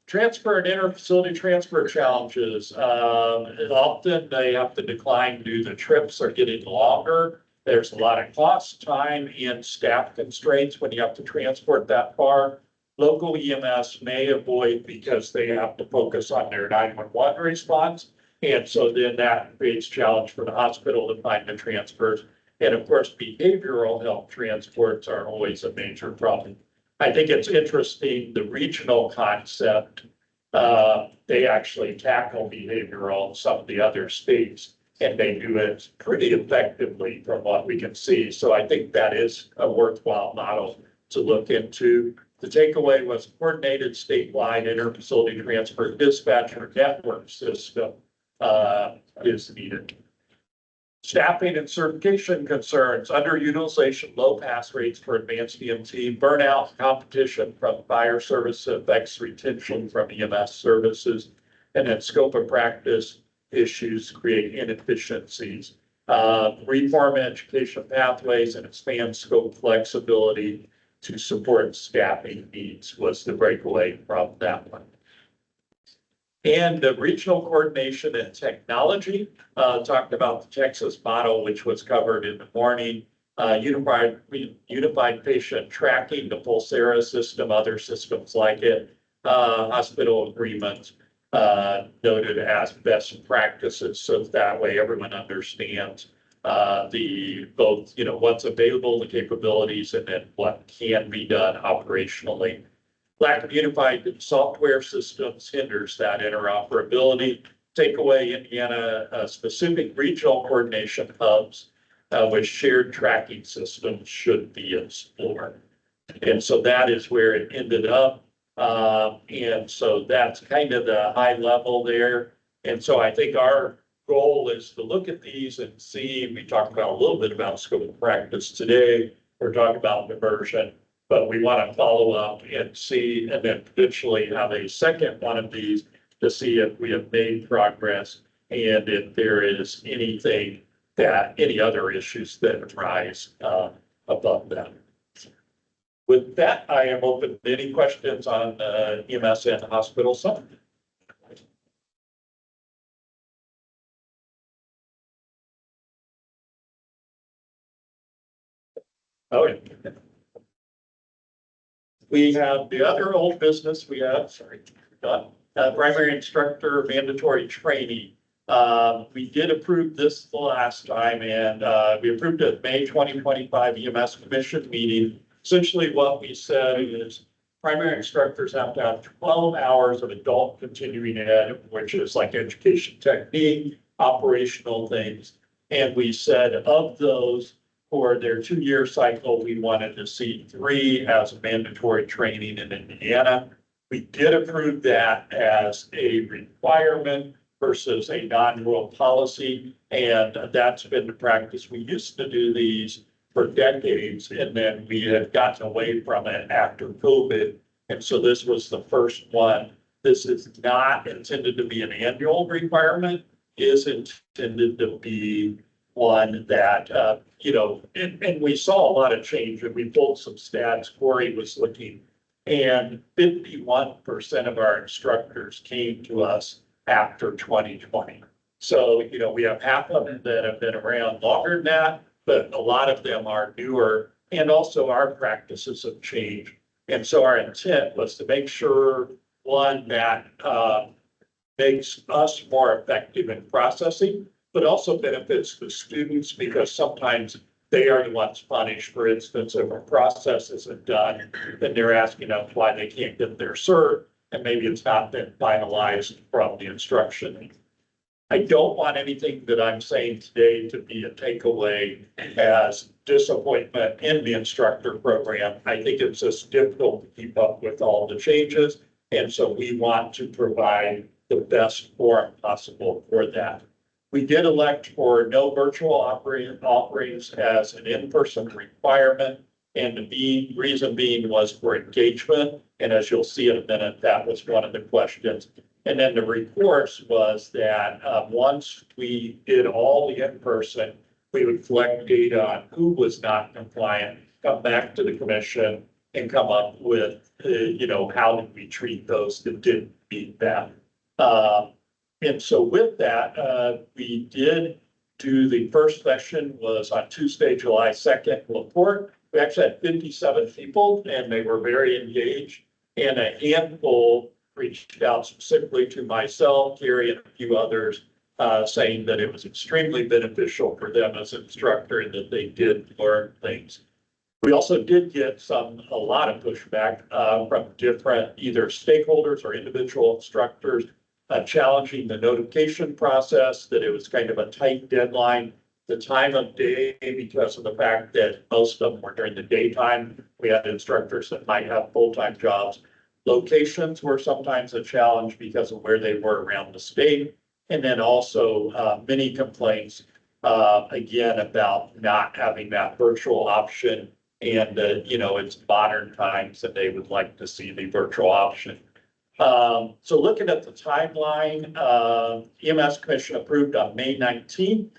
Transfer and inter-facility transfer challenges. Often they have to decline due to the trips are getting longer. There's a lot of cost, time, and staff constraints when you have to transport that far. Local EMS may avoid because they have to focus on their 911 response. And so then that creates challenge for the hospital to find the transfers. And of course, behavioral health transports are always a major problem. I think it's interesting, the regional concept, they actually tackle behavioral in some of the other states, and they do it pretty effectively from what we can see. So I think that is a worthwhile model to look into. The takeaway was coordinated statewide inter-facility transfer dispatcher network system is needed. Staffing and certification concerns, underutilization, low pass rates for advanced EMT, burnout, competition from fire service affects retention from EMS services, and then scope of practice issues create inefficiencies. Reform education pathways and expand scope flexibility to support staffing needs was the breakaway from that one. And the regional coordination and technology, talked about the Texas model, which was covered in the morning. Unified patient tracking, the Pulsera system, other systems like it, hospital agreements noted as best practices. So that way everyone understands both, what's available, the capabilities, and then what can be done operationally. Lack of unified software systems hinders that interoperability. Takeaway, Indiana, specific regional coordination hubs with shared tracking systems should be explored. And so that is where it ended up. And so that's kind of the high level there. And so I think our goal is to look at these and see, we talked about a little bit about scope of practice today. We're talking about diversion. But we want to follow up and see, and then potentially have a second one of these to see if we have made progress and if there is anything any other issues that arise above that. With that, I am open to any questions on EMS and hospital summit. Oh, yeah. We have the other old business we have, primary instructor mandatory training. We did approve this the last time, and we approved it May 2025 EMS Commission meeting. Essentially what we said is primary instructors have to have 12 hours of adult continuing ed, which is like education technique, operational things. And we said of those, for their 2-year cycle, we wanted to see 3 as mandatory training in Indiana. We did approve that as a requirement versus a non-rule policy. And that's been the practice. We used to do these for decades, and then we had gotten away from it after COVID. And so this was the first one. This is not intended to be an annual requirement, is intended to be one that, and we saw a lot of change, and we pulled some stats. Corey was looking, and 51% of our instructors came to us after 2020. So, we have half of them that have been around longer than that, but a lot of them are newer. And also our practices have changed. And so our intent was to make sure, one, that makes us more effective in processing, but also benefits the students because sometimes they are the ones punished. For instance, if a process isn't done, then they're asking us why they can't get their cert, and maybe it's not been finalized from the instruction. I don't want anything that I'm saying today to be a takeaway as disappointment in the instructor program. I think it's just difficult to keep up with all the changes. And so we want to provide the best forum possible for that. We did elect for no virtual offerings as an in-person requirement. And the reason being was for engagement. And as you'll see in a minute, that was one of the questions. And then the recourse was that once we did all the in-person, we would collect data on who was not compliant, come back to the commission and come up with, how did we treat those that didn't meet that. And so with that, we did do the first session was on Tuesday, July 2nd, LaPorte. We actually had 57 people and they were very engaged, and a handful reached out specifically to myself, Carrie, and a few others, saying that it was extremely beneficial for them as an instructor and that they did learn things. We also did get a lot of pushback from different either stakeholders or individual instructors challenging the notification process, that it was kind of a tight deadline, the time of day, because of the fact that most of them were during the daytime. We had instructors that might have full-time jobs. Locations were sometimes a challenge because of where they were around the state. And then also many complaints, again, about not having that virtual option, and it's modern times and they would like to see the virtual option. So looking at the timeline, EMS Commission approved on May 19th.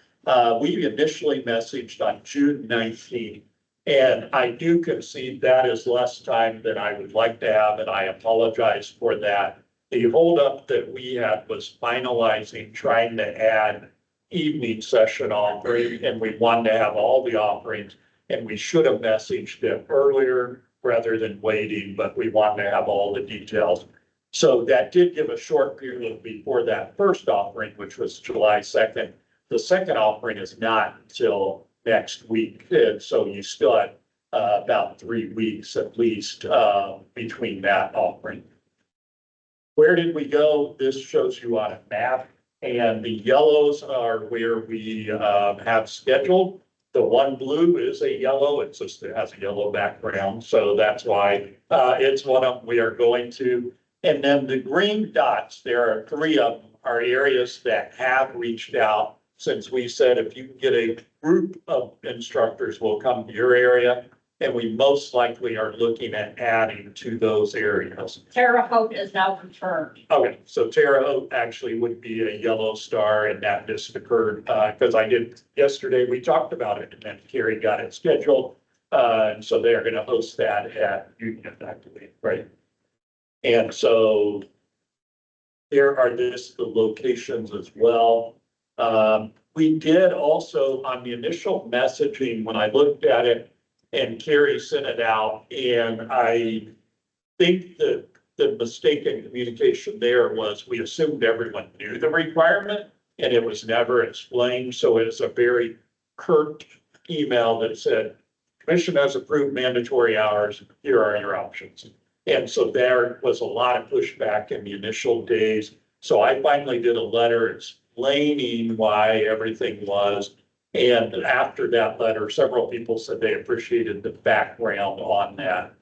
We initially messaged on June 19th. And I do concede that is less time than I would like to have, and I apologize for that. The holdup that we had was finalizing, trying to add evening session offering, and we wanted to have all the offerings, and we should have messaged it earlier rather than waiting, but we wanted to have all the details. So that did give a short period before that first offering, which was July 2nd. The second offering is not until next week. And so you still have about 3 weeks at least between that offering. Where did we go? This shows you on a map, and the yellows are where we have scheduled. The one blue is a yellow. It has a yellow background. So that's why it's one of them we are going to. And then the green dots, there are 3 of them, are areas that have reached out. Since we said if you can get a group of instructors will come to your area, and we most likely are looking at adding to those areas. Terre Haute is now confirmed. Okay, so Terre Haute actually would be a yellow star, and that just occurred because I did yesterday, we talked about it, and then Carrie got it scheduled. And so they're going to host that at Union, actually, right? And so there are the locations as well. We did also on the initial messaging, when I looked at it and Carrie sent it out, and I think that the mistake in communication there was we assumed everyone knew the requirement and it was never explained. So it's a very curt email that said, Commission has approved mandatory hours. Here are your options. And so there was a lot of pushback in the initial days. So I finally did a letter explaining why everything was. And after that letter, several people said they appreciated the background on that.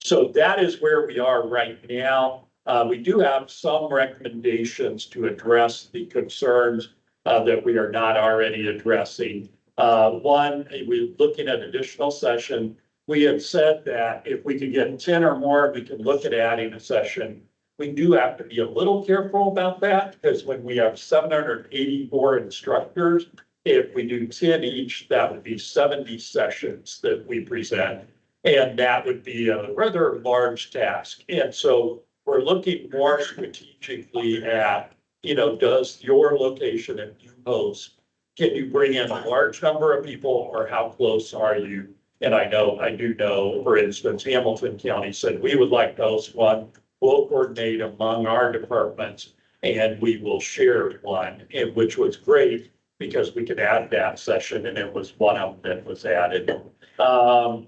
So that is where we are right now. We do have some recommendations to address the concerns that we are not already addressing. One, we're looking at additional session. We have said that if we could get 10 or more, we can look at adding a session. We do have to be a little careful about that because when we have 784 instructors, if we do 10 each, that would be 70 sessions that we present. And that would be a rather large task. And so we're looking more strategically at, does your location and you host, can you bring in a large number of people or how close are you? And I do know, for instance, Hamilton County said, we would like to host one. We'll coordinate among our departments and we will share one, and which was great because we could add that session and it was one of them that was added. So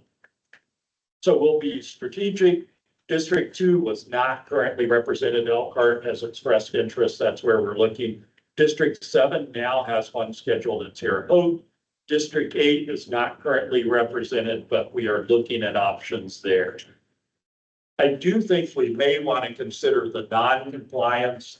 we'll be strategic. District 2 was not currently represented. Elkhart has expressed interest. That's where we're looking. District 7 now has one scheduled at Terre Haute. District 8 is not currently represented, but we are looking at options there. I do think we may want to consider the non-compliance,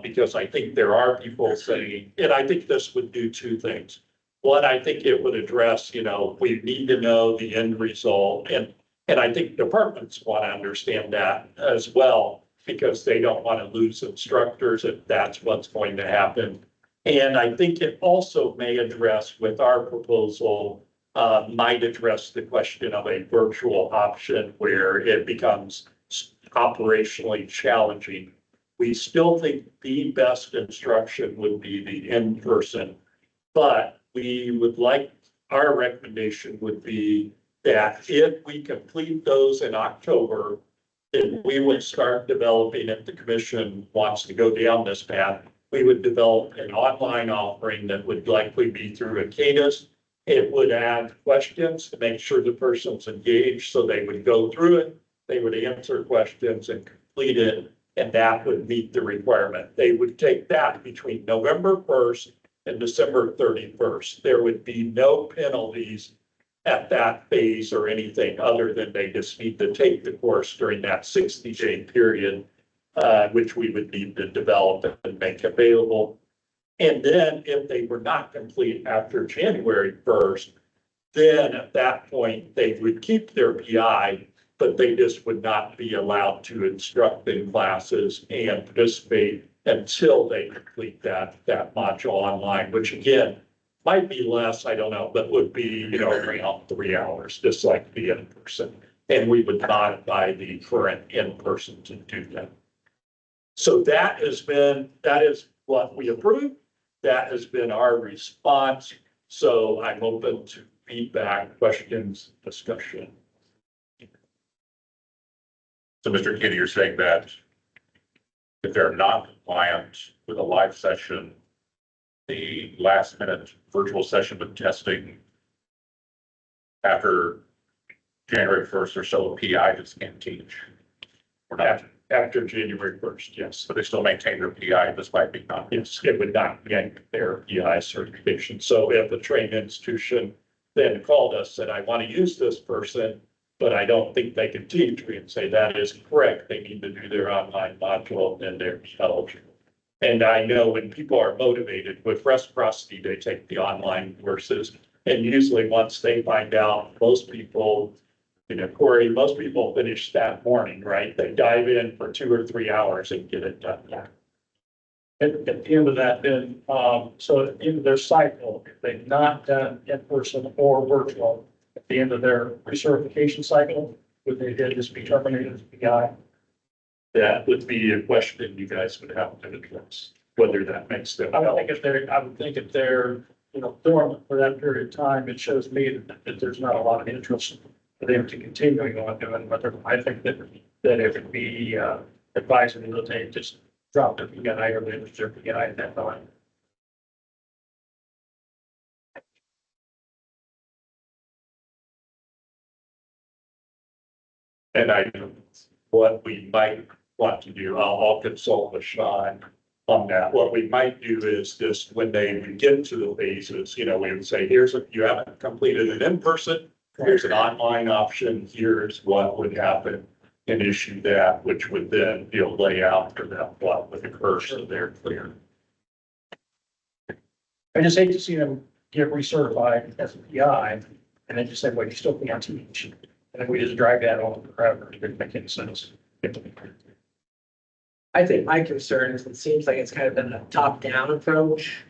because I think there are people saying, and I think this would do two things. One, I think it would address, we need to know the end result, and I think departments want to understand that as well, because they don't want to lose instructors if that's what's going to happen. And I think it also may address with our proposal, might address the question of a virtual option where it becomes operationally challenging. We still think the best instruction would be the in-person, but we would like, our recommendation would be that if we complete those in October, then we would start developing, if the commission wants to go down this path, we would develop an online offering that would likely be through Acatus. It would add questions to make sure the person's engaged, so they would go through it, they would answer questions and complete it, and that would meet the requirement. They would take that between November 1st and December 31st. There would be no penalties at that phase or anything other than they just need to take the course during that 60-day period, which we would need to develop and make available. And then if they were not complete after January 1st, then at that point, they would keep their PI, but they just would not be allowed to instruct in classes and participate until they complete that module online, which again, might be less, I don't know, but would be, around 3 hours, just like the in-person. And we would modify the current in-person to do that. So that is what we approved. That has been our response. So I'm open to feedback, questions, discussion. So Mr. Kitty, you're saying that if they're not compliant with a live session, the last minute virtual session with testing after January 1st or so, a PI just can't teach. Or not after January 1st, yes. But they still maintain their PI. This might be not. Yes, it would not yank their PI certification. So if a trained institution then called us, said, I want to use this person, but I don't think they can teach, we can say that is correct. They need to do their online module and they're eligible. And I know when people are motivated with reciprocity, they take the online courses. And usually once they find out, most people, Corey, most people finish that morning, right? They dive in for 2 or 3 hours and get it done. Yeah. At the end of that, then, so at the end of their cycle, if they've not done in person or virtual, at the end of their recertification cycle, would they then just be terminated as PI? That would be a question you guys would have to address, whether that makes them. I would think if they're, dormant for that period of time, it shows me that there's not a lot of interest for them to continuing on doing what they're, I think that it would be, advisable that they just drop their PI or they lose their PI at that time. And what we might want to do, I'll consult with Sean on that. What we might do is just when they get to the phases, we would say, you haven't completed it in person, here's an online option, here's what would happen, and issue that, which would then be a layout for that, what would occur, so they're clear. I just hate to see them get recertified as a PI and then just say, well, you still can't teach. And then we just drag that on forever. It didn't make any sense. I think my concern is it seems like it's kind of been a top-down approach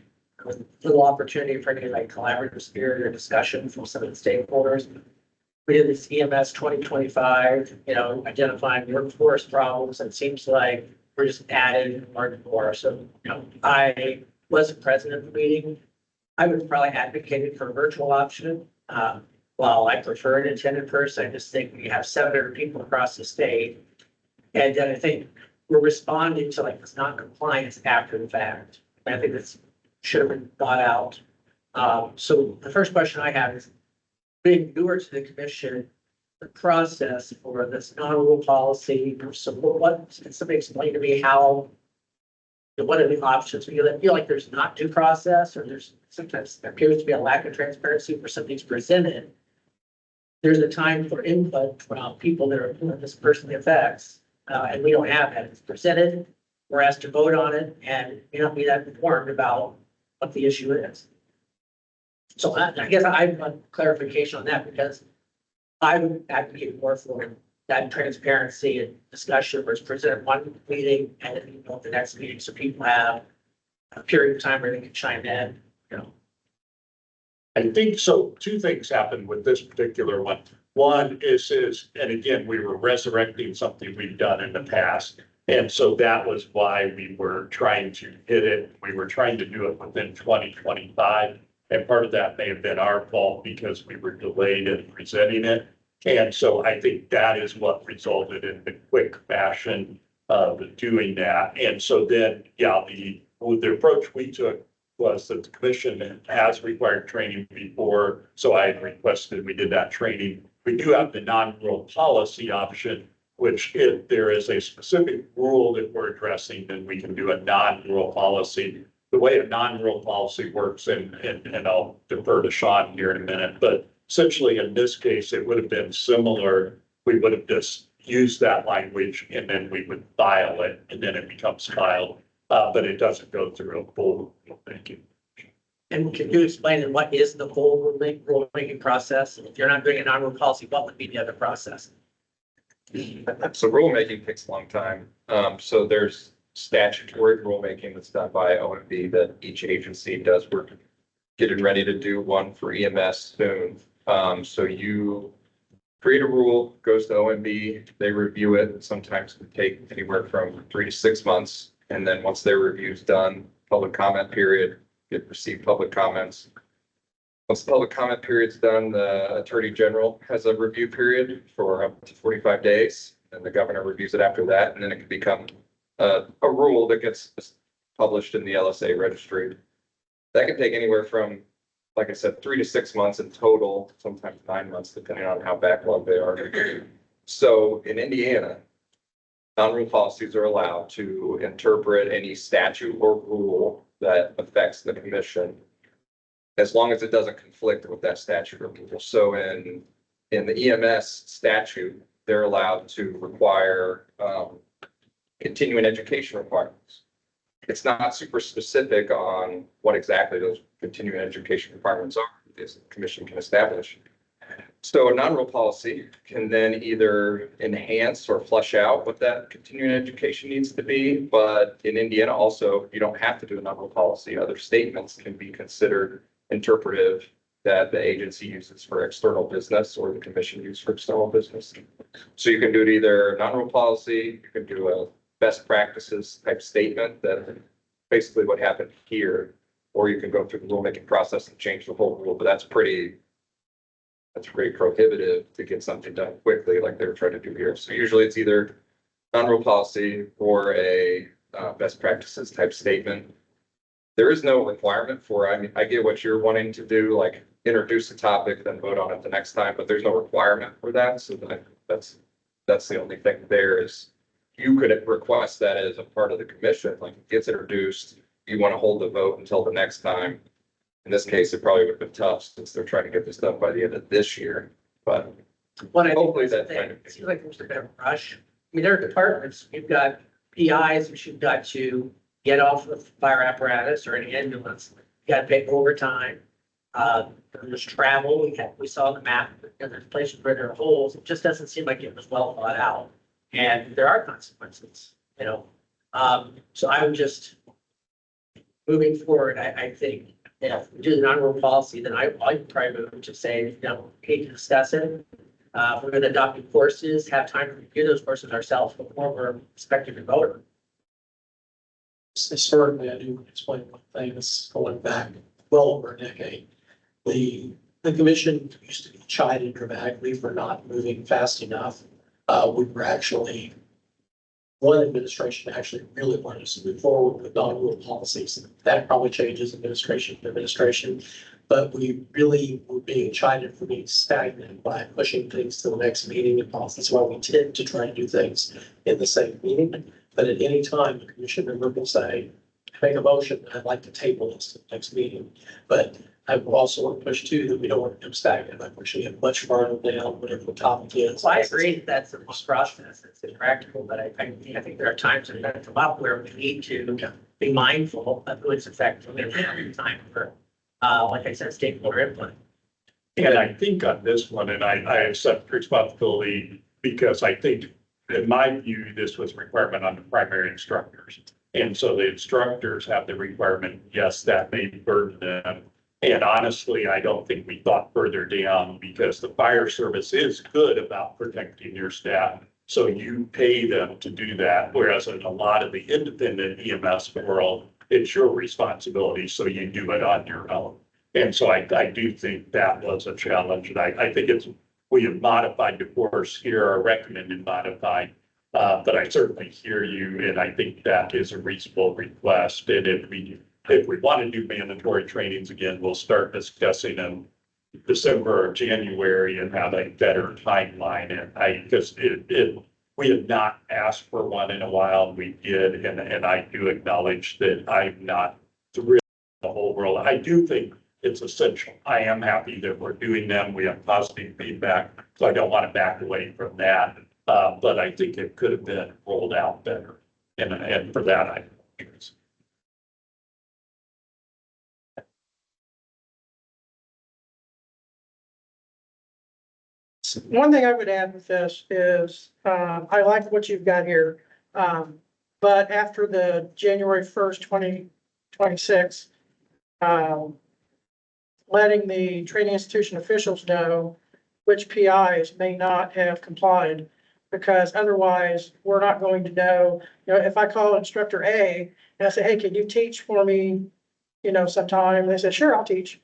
with little opportunity for any like collaborative spirit or discussion from some of the stakeholders. We did this EMS 2025, identifying workforce problems. It seems like we're just adding more and more. So, I wasn't present at the meeting. I would probably advocate for a virtual option. While I prefer an attended person, I just think we have 700 people across the state. And then I think we're responding to like this non-compliance after the fact. I think this should have been thought out. So the first question I have is, being newer to the commission, the process for this non-rule policy, so what, can somebody explain to me how, what are the options? Feel like there's not due process, or there's sometimes there appears to be a lack of transparency for something's presented. There's a time for input from people that are this personally affects, and we don't have that. It's presented, we're asked to vote on it, and may not be that informed about what the issue is. So I guess I want clarification on that, because I would advocate more for that transparency and discussion where it's presented one meeting and then the next meeting, so people have a period of time where they can chime in, I think so. Two things happened with this particular one. One is, and again, we were resurrecting something we've done in the past. And so that was why we were trying to hit it. We were trying to do it within 2025. And part of that may have been our fault because we were delayed in presenting it. And so I think that is what resulted in the quick fashion of doing that. And so then, yeah, the approach we took was that the commission has required training before. So I requested we did that training. We do have the non-rule policy option, which if there is a specific rule that we're addressing, then we can do a non-rule policy. The way a non-rule policy works, and I'll defer to Sean here in a minute, but essentially in this case, it would have been similar. We would have just used that language and then we would file it and then it becomes filed. But it doesn't go through a full, thank you. And can you explain what is the full rulemaking process? If you're not doing a non-rule policy, what would be the other process? So rulemaking takes a long time. So there's statutory rulemaking that's done by OMB that each agency does. We're getting ready to do one for EMS soon. So you create a rule, goes to OMB, they review it. Sometimes it can take anywhere from 3 to 6 months. And then once their review's done, public comment period, receive public comments. Once the public comment period's done, the Attorney General has a review period for up to 45 days, and the governor reviews it after that, and then it can become a rule that gets published in the LSA registry. That can take anywhere from, like I said, 3 to 6 months in total, sometimes 9 months, depending on how backlogged they are. So in Indiana, non-rule policies are allowed to interpret any statute or rule that affects the commission, as long as it doesn't conflict with that statute or rule. So in the EMS statute, they're allowed to require continuing education requirements. It's not super specific on what exactly those continuing education requirements are. The commission can establish. So a non-rule policy can then either enhance or flush out what that continuing education needs to be. But in Indiana also, you don't have to do a non-rule policy. Other statements can be considered interpretive that the agency uses for external business or the commission uses for external business. So you can do it either non-rule policy, you can do a best practices type statement that basically what happened here, or you can go through the rulemaking process and change the whole rule. But that's pretty prohibitive to get something done quickly like they were trying to do here. So usually it's either non-rule policy or a best practices type statement. There is no requirement for, I mean, I get what you're wanting to do, like introduce a topic, then vote on it the next time, but there's no requirement for that. So that's the only thing there is you could request that as a part of the commission, like it gets introduced, you want to hold the vote until the next time. In this case, it probably would have been tough since they're trying to get this done by the end of this year, but hopefully that kind of. It seems like there's a bit of a rush. I mean, there are departments, you've got PIs, which you've got to get off the fire apparatus or any ambulance. You got to pay overtime. There's travel. We saw the map, and there's places where there are holes. It just doesn't seem like it was well thought out. And there are consequences, So I'm just moving forward. I think if we do the non-rule policy, then I'd probably move to say, we need to discuss it. If we're going to adopt new courses, have time to review those courses ourselves before we're expected to vote. Historically, I do explain one thing that's going back well over a decade. The commission used to be chided dramatically for not moving fast enough. We were actually, one administration actually really wanted us to move forward with non-rule policies. That probably changes administration to administration. But we really were being chided for being stagnant by pushing things to the next meeting and policy. That's why we tend to try and do things in the same meeting. But at any time, the commission member can say, make a motion, I'd like to table this to the next meeting. But I will also want to push too, that we don't want to become stagnant by pushing it much farther down, whatever the topic is. Well, I agree that that's a process, it's impractical, but I think there are times that come up where we need to be mindful of who it's affecting and having time for, like I said, stakeholder input. And I think on this one, and I accept responsibility because I think, in my view, this was a requirement on the primary instructors. And so the instructors have the requirement, yes, that may burden them. And honestly, I don't think we thought further down because the fire service is good about protecting your staff. So you pay them to do that, whereas in a lot of the independent EMS world, it's your responsibility, so you do it on your own. And so I do think that was a challenge, and I think we have modified the course here, or recommended modified. But I certainly hear you, and I think that is a reasonable request. And if we want to do mandatory trainings again, we'll start discussing them December or January and have a better timeline. And because we have not asked for one in a while, we did, and I do acknowledge that I'm not thrilled with the whole world. I do think it's essential. I am happy that we're doing them. We have positive feedback, so I don't want to back away from that. But I think it could have been rolled out better. And for that, I One thing I would add with this is, I like what you've got here. But after the January 1st, 2026, letting the training institution officials know which PIs may not have complied, because otherwise we're not going to know, if I call instructor A and I say, hey, can you teach for me, sometime, they say, sure, I'll teach.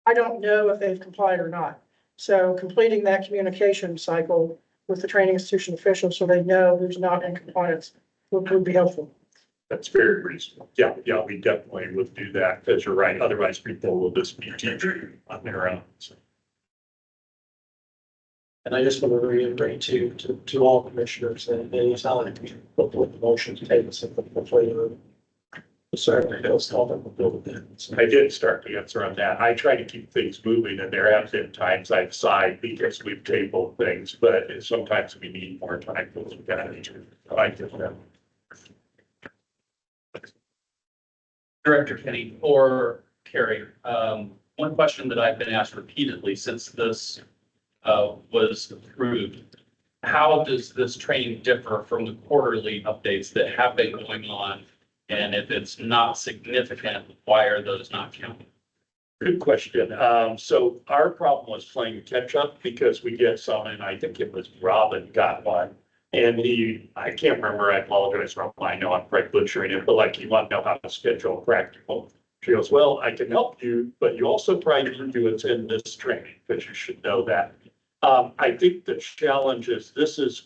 I don't know if they've complied or not. So completing that communication cycle with the training institution officials so they know who's not in compliance would be helpful. That's very reasonable. Yeah, we definitely would do that, because you're right. Otherwise, people will just be teaching on their own. So. And I just want to reiterate to all commissioners that any time we put the motion to table something before certainly they'll stop and we'll build it in. So I did start to answer on that. I try to keep things moving, and there have been times I've sighed because we've tabled things, but sometimes we need more time because we've got to. I get that. Director Kenny or Carrie, one question that I've been asked repeatedly since this was approved. How does this training differ from the quarterly updates that have been going on? And if it's not significant, why are those not counted? Good question. So our problem was playing catch up because we get some, and I think it was Robin got one. And I can't remember, I apologize, Robin, I know I'm probably butchering it, but like, you want to know how to schedule practical. She goes, well, I can help you, but you also probably need to attend this training because you should know that. I think the challenge is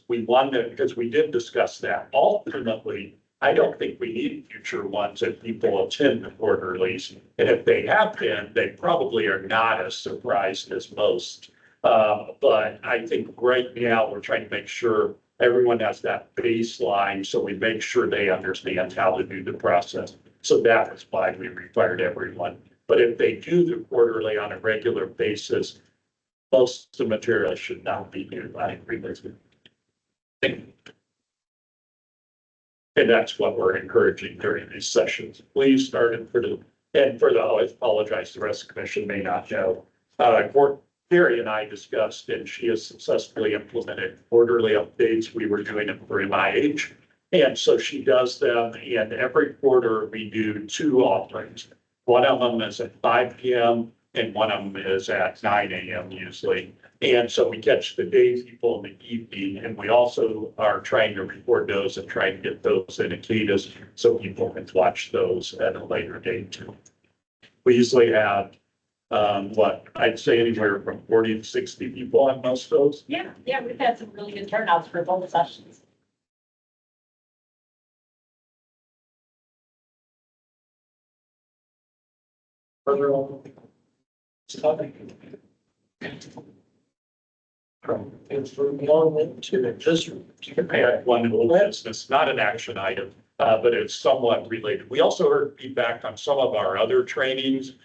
we wanted, because we did discuss that. Ultimately, I don't think we need future ones if people attend the quarterlies. And if they have been, they probably are not as surprised as most. But I think right now we're trying to make sure everyone has that baseline, so we make sure they understand how to do the process. So that was why we required everyone. But if they do the quarterly on a regular basis, most of the material should not be new. I agree with you. And that's what we're encouraging during these sessions. Please start it I apologize, the rest of the commission may not know. Carrie and I discussed, and she has successfully implemented quarterly updates. We were doing it for MIH. And so she does them, and every quarter we do 2 offerings. One of them is at 5 p.m. and one of them is at 9 AM usually. And so we catch the day people in the evening, and we also are trying to record those and try to get those in Aquitas so people can watch those at a later date too. We usually have, what, I'd say anywhere from 40 to 60 people on most of those. Yeah, we've had some really good turnouts for both sessions. Further on. Things moving on to just. I had one little business, not an action item, but it's somewhat related. We also heard feedback on some of our other trainings.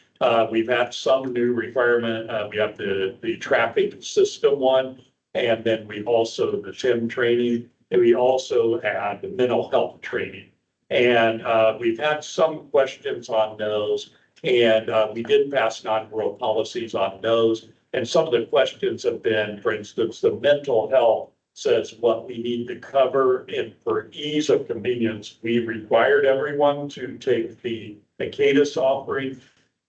We've had some new requirement. We have the traffic system one, and then we also the TIM training, and we also had the mental health training. And we've had some questions on those, and we did pass non-rural policies on those. And some of the questions have been, for instance, the mental health says what we need to cover, and for ease of convenience, we required everyone to take the Acatus offering.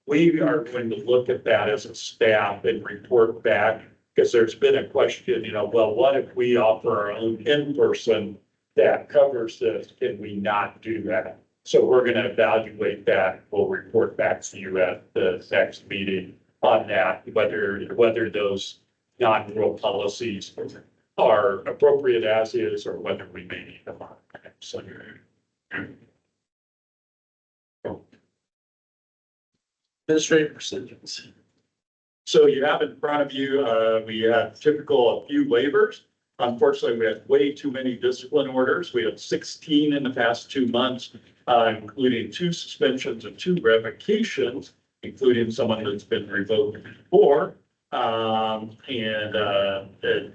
We are going to look at that as a staff and report back, because there's been a question, well, what if we offer our own in-person that covers this? Can we not do that? So we're going to evaluate that. We'll report back to you at the next meeting on that, whether those non-rural policies are appropriate as is, or whether we may need them on. So. Administrative procedures. So you have in front of you, we have typical a few waivers. Unfortunately, we had way too many discipline orders. We had 16 in the past 2 months, including 2 suspensions and 2 revocations, including someone that's been revoked before, and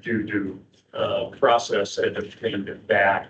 due to process and obtained it back.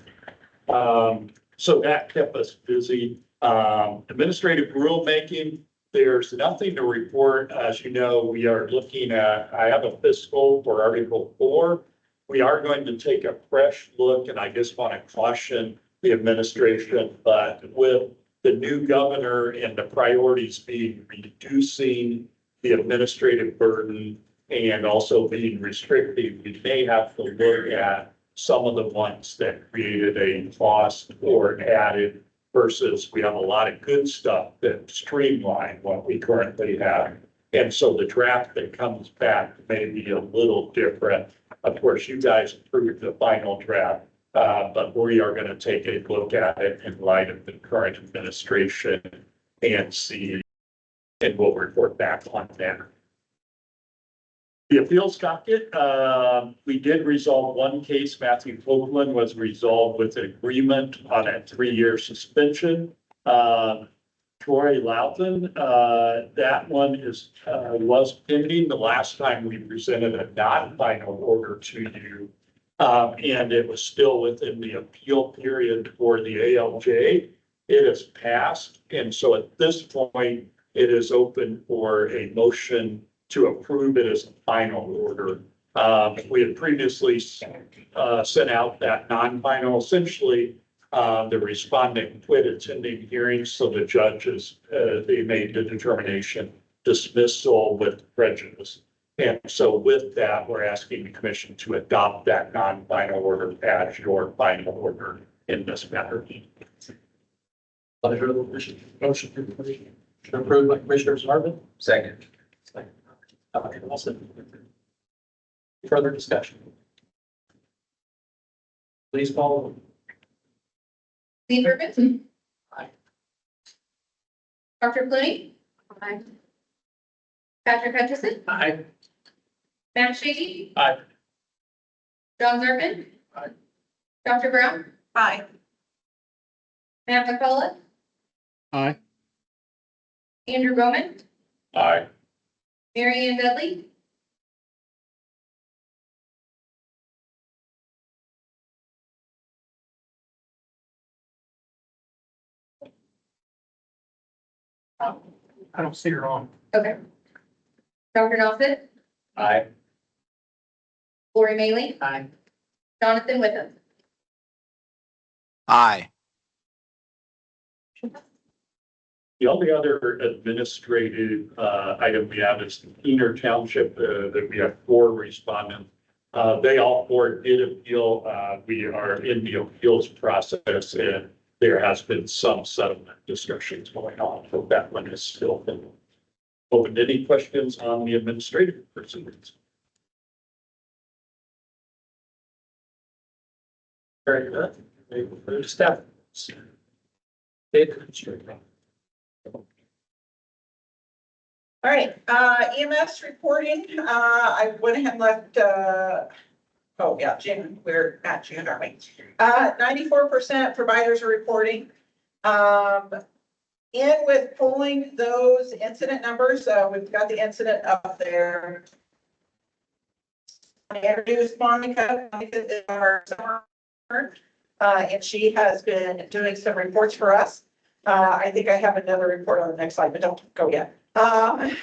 So that kept us busy. Administrative rulemaking, there's nothing to report. As you know, we are looking at, I have a fiscal for Article 4. We are going to take a fresh look, and I just want to caution the administration, but with the new governor and the priorities being reducing the administrative burden and also being restrictive, we may have to look at some of the ones that created a cost or added versus we have a lot of good stuff that streamline what we currently have. And so the draft that comes back may be a little different. Of course, you guys approved the final draft. But we are going to take a look at it in light of the current administration and see, and we'll report back on that. The appeals docket, we did resolve one case. Matthew Copeland was resolved with an agreement on a 3-year suspension. Troy Loudon, that one was pending the last time we presented a non-final order to you. And it was still within the appeal period for the ALJ. It has passed. And so at this point, it is open for a motion to approve it as a final order. We had previously sent out that non-final. Essentially, the respondent quit attending hearings, so the judges, they made the determination dismissal with prejudice. And so with that, we're asking the commission to adopt that non-final order as your final order in this matter. Pleasure of the commission. Motion for commission approved by Commissioner Sarvin. Second. Dr. Nelson. Further discussion. Please call. Steve Urban. Aye. Dr. Clooney. Aye. Patrick Hutchison. Aye. Matt Shady. Aye. John Zerman. Aye. Dr. Brown. Aye. Matt McCullough. Aye. Andrew Bowman. Aye. Mary Ann Dudley. I don't see her on. Okay. Dr. Nelson. Aye. Lori Maley. Aye. Jonathan Witham. Aye. The only other administrative item we have is the Keener Township that we have 4 respondents. They all 4 did appeal. We are in the appeals process, and there has been some settlement discussions going on, so that one is still open. Any questions on the administrative proceedings? Very good. We move to staff. Dave, administrator. All right, EMS reporting, I went ahead and left, oh yeah, June, we're at June, aren't we? 94% providers are reporting. In with pulling those incident numbers, we've got the incident up there. I introduced Monica, Monica is our summer, and she has been doing some reports for us. I think I have another report on the next slide, but don't go yet. Corey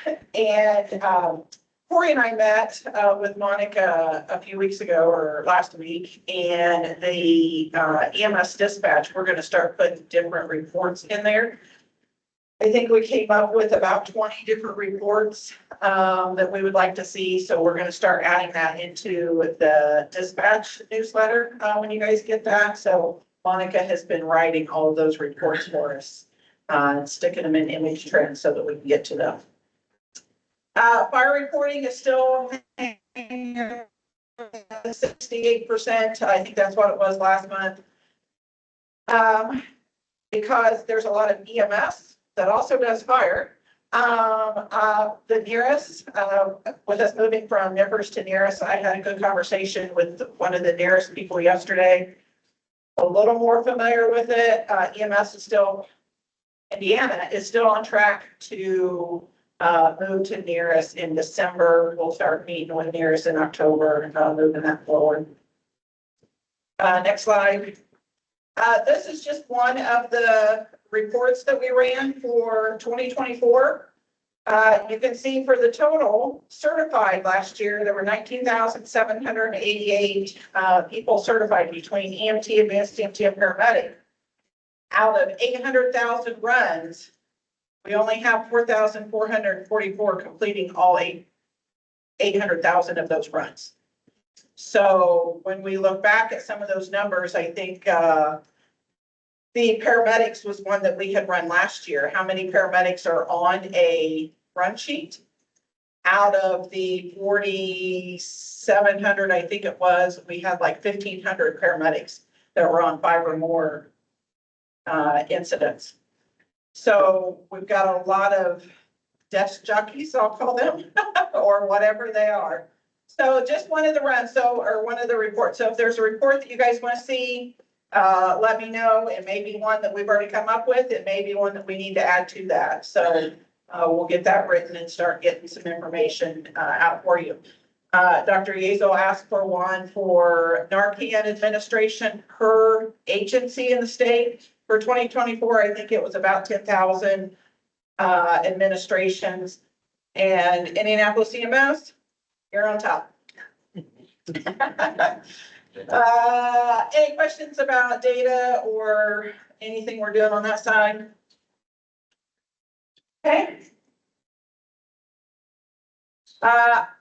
and I met with Monica a few weeks ago or last week, and the EMS dispatch, we're going to start putting different reports in there. I think we came up with about 20 different reports that we would like to see. So we're going to start adding that into the dispatch newsletter when you guys get that. So Monica has been writing all of those reports for us, sticking them in image trends so that we can get to them. Fire reporting is still 68%. I think that's what it was last month. Because there's a lot of EMS that also does fire. The nearest, with us moving from Nippers to nearest, I had a good conversation with one of the nearest people yesterday. A little more familiar with it. EMS is still, Indiana is still on track to move to nearest in December. We'll start meeting with nearest in October, moving that forward. Next slide. This is just one of the reports that we ran for 2024. You can see for the total certified last year, there were 19,788 people certified between EMT, advanced EMT, and paramedic. Out of 800,000 runs, we only have 4,444 completing all 800,000 of those runs. So when we look back at some of those numbers, I think the paramedics was one that we had run last year. How many paramedics are on a run sheet? Out of the 4,700, I think it was, we had like 1,500 paramedics that were on 5 or more incidents. So we've got a lot of desk jockeys, I'll call them, or whatever they are. So just one of the runs, or one of the reports. So if there's a report that you guys want to see, let me know. It may be one that we've already come up with. It may be one that we need to add to that. So we'll get that written and start getting some information out for you. Dr. Yezo asked for one for Narcan administration per agency in the state. For 2024, I think it was about 10,000 administrations. And Indianapolis EMS, you're on top. Any questions about data or anything we're doing on that side? Okay.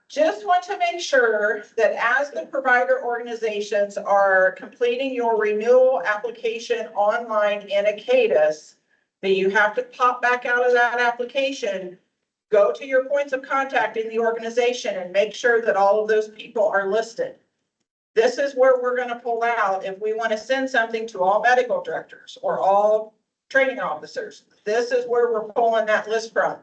Just want to make sure that as the provider organizations are completing your renewal application online in ACADIS, that you have to pop back out of that application, go to your points of contact in the organization and make sure that all of those people are listed. This is where we're going to pull out if we want to send something to all medical directors or all training officers. This is where we're pulling that list from.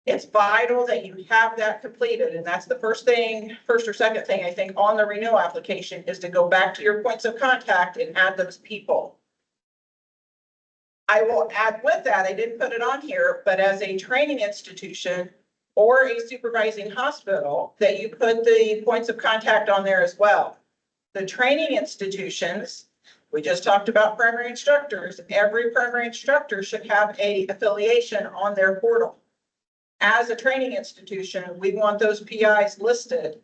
It's vital that you have that completed, and that's the first or second thing I think on the renewal application is to go back to your points of contact and add those people. I will add with that, I didn't put it on here, but as a training institution or a supervising hospital, that you put the points of contact on there as well. The training institutions, we just talked about primary instructors. Every primary instructor should have an affiliation on their portal. As a training institution, we want those PIs listed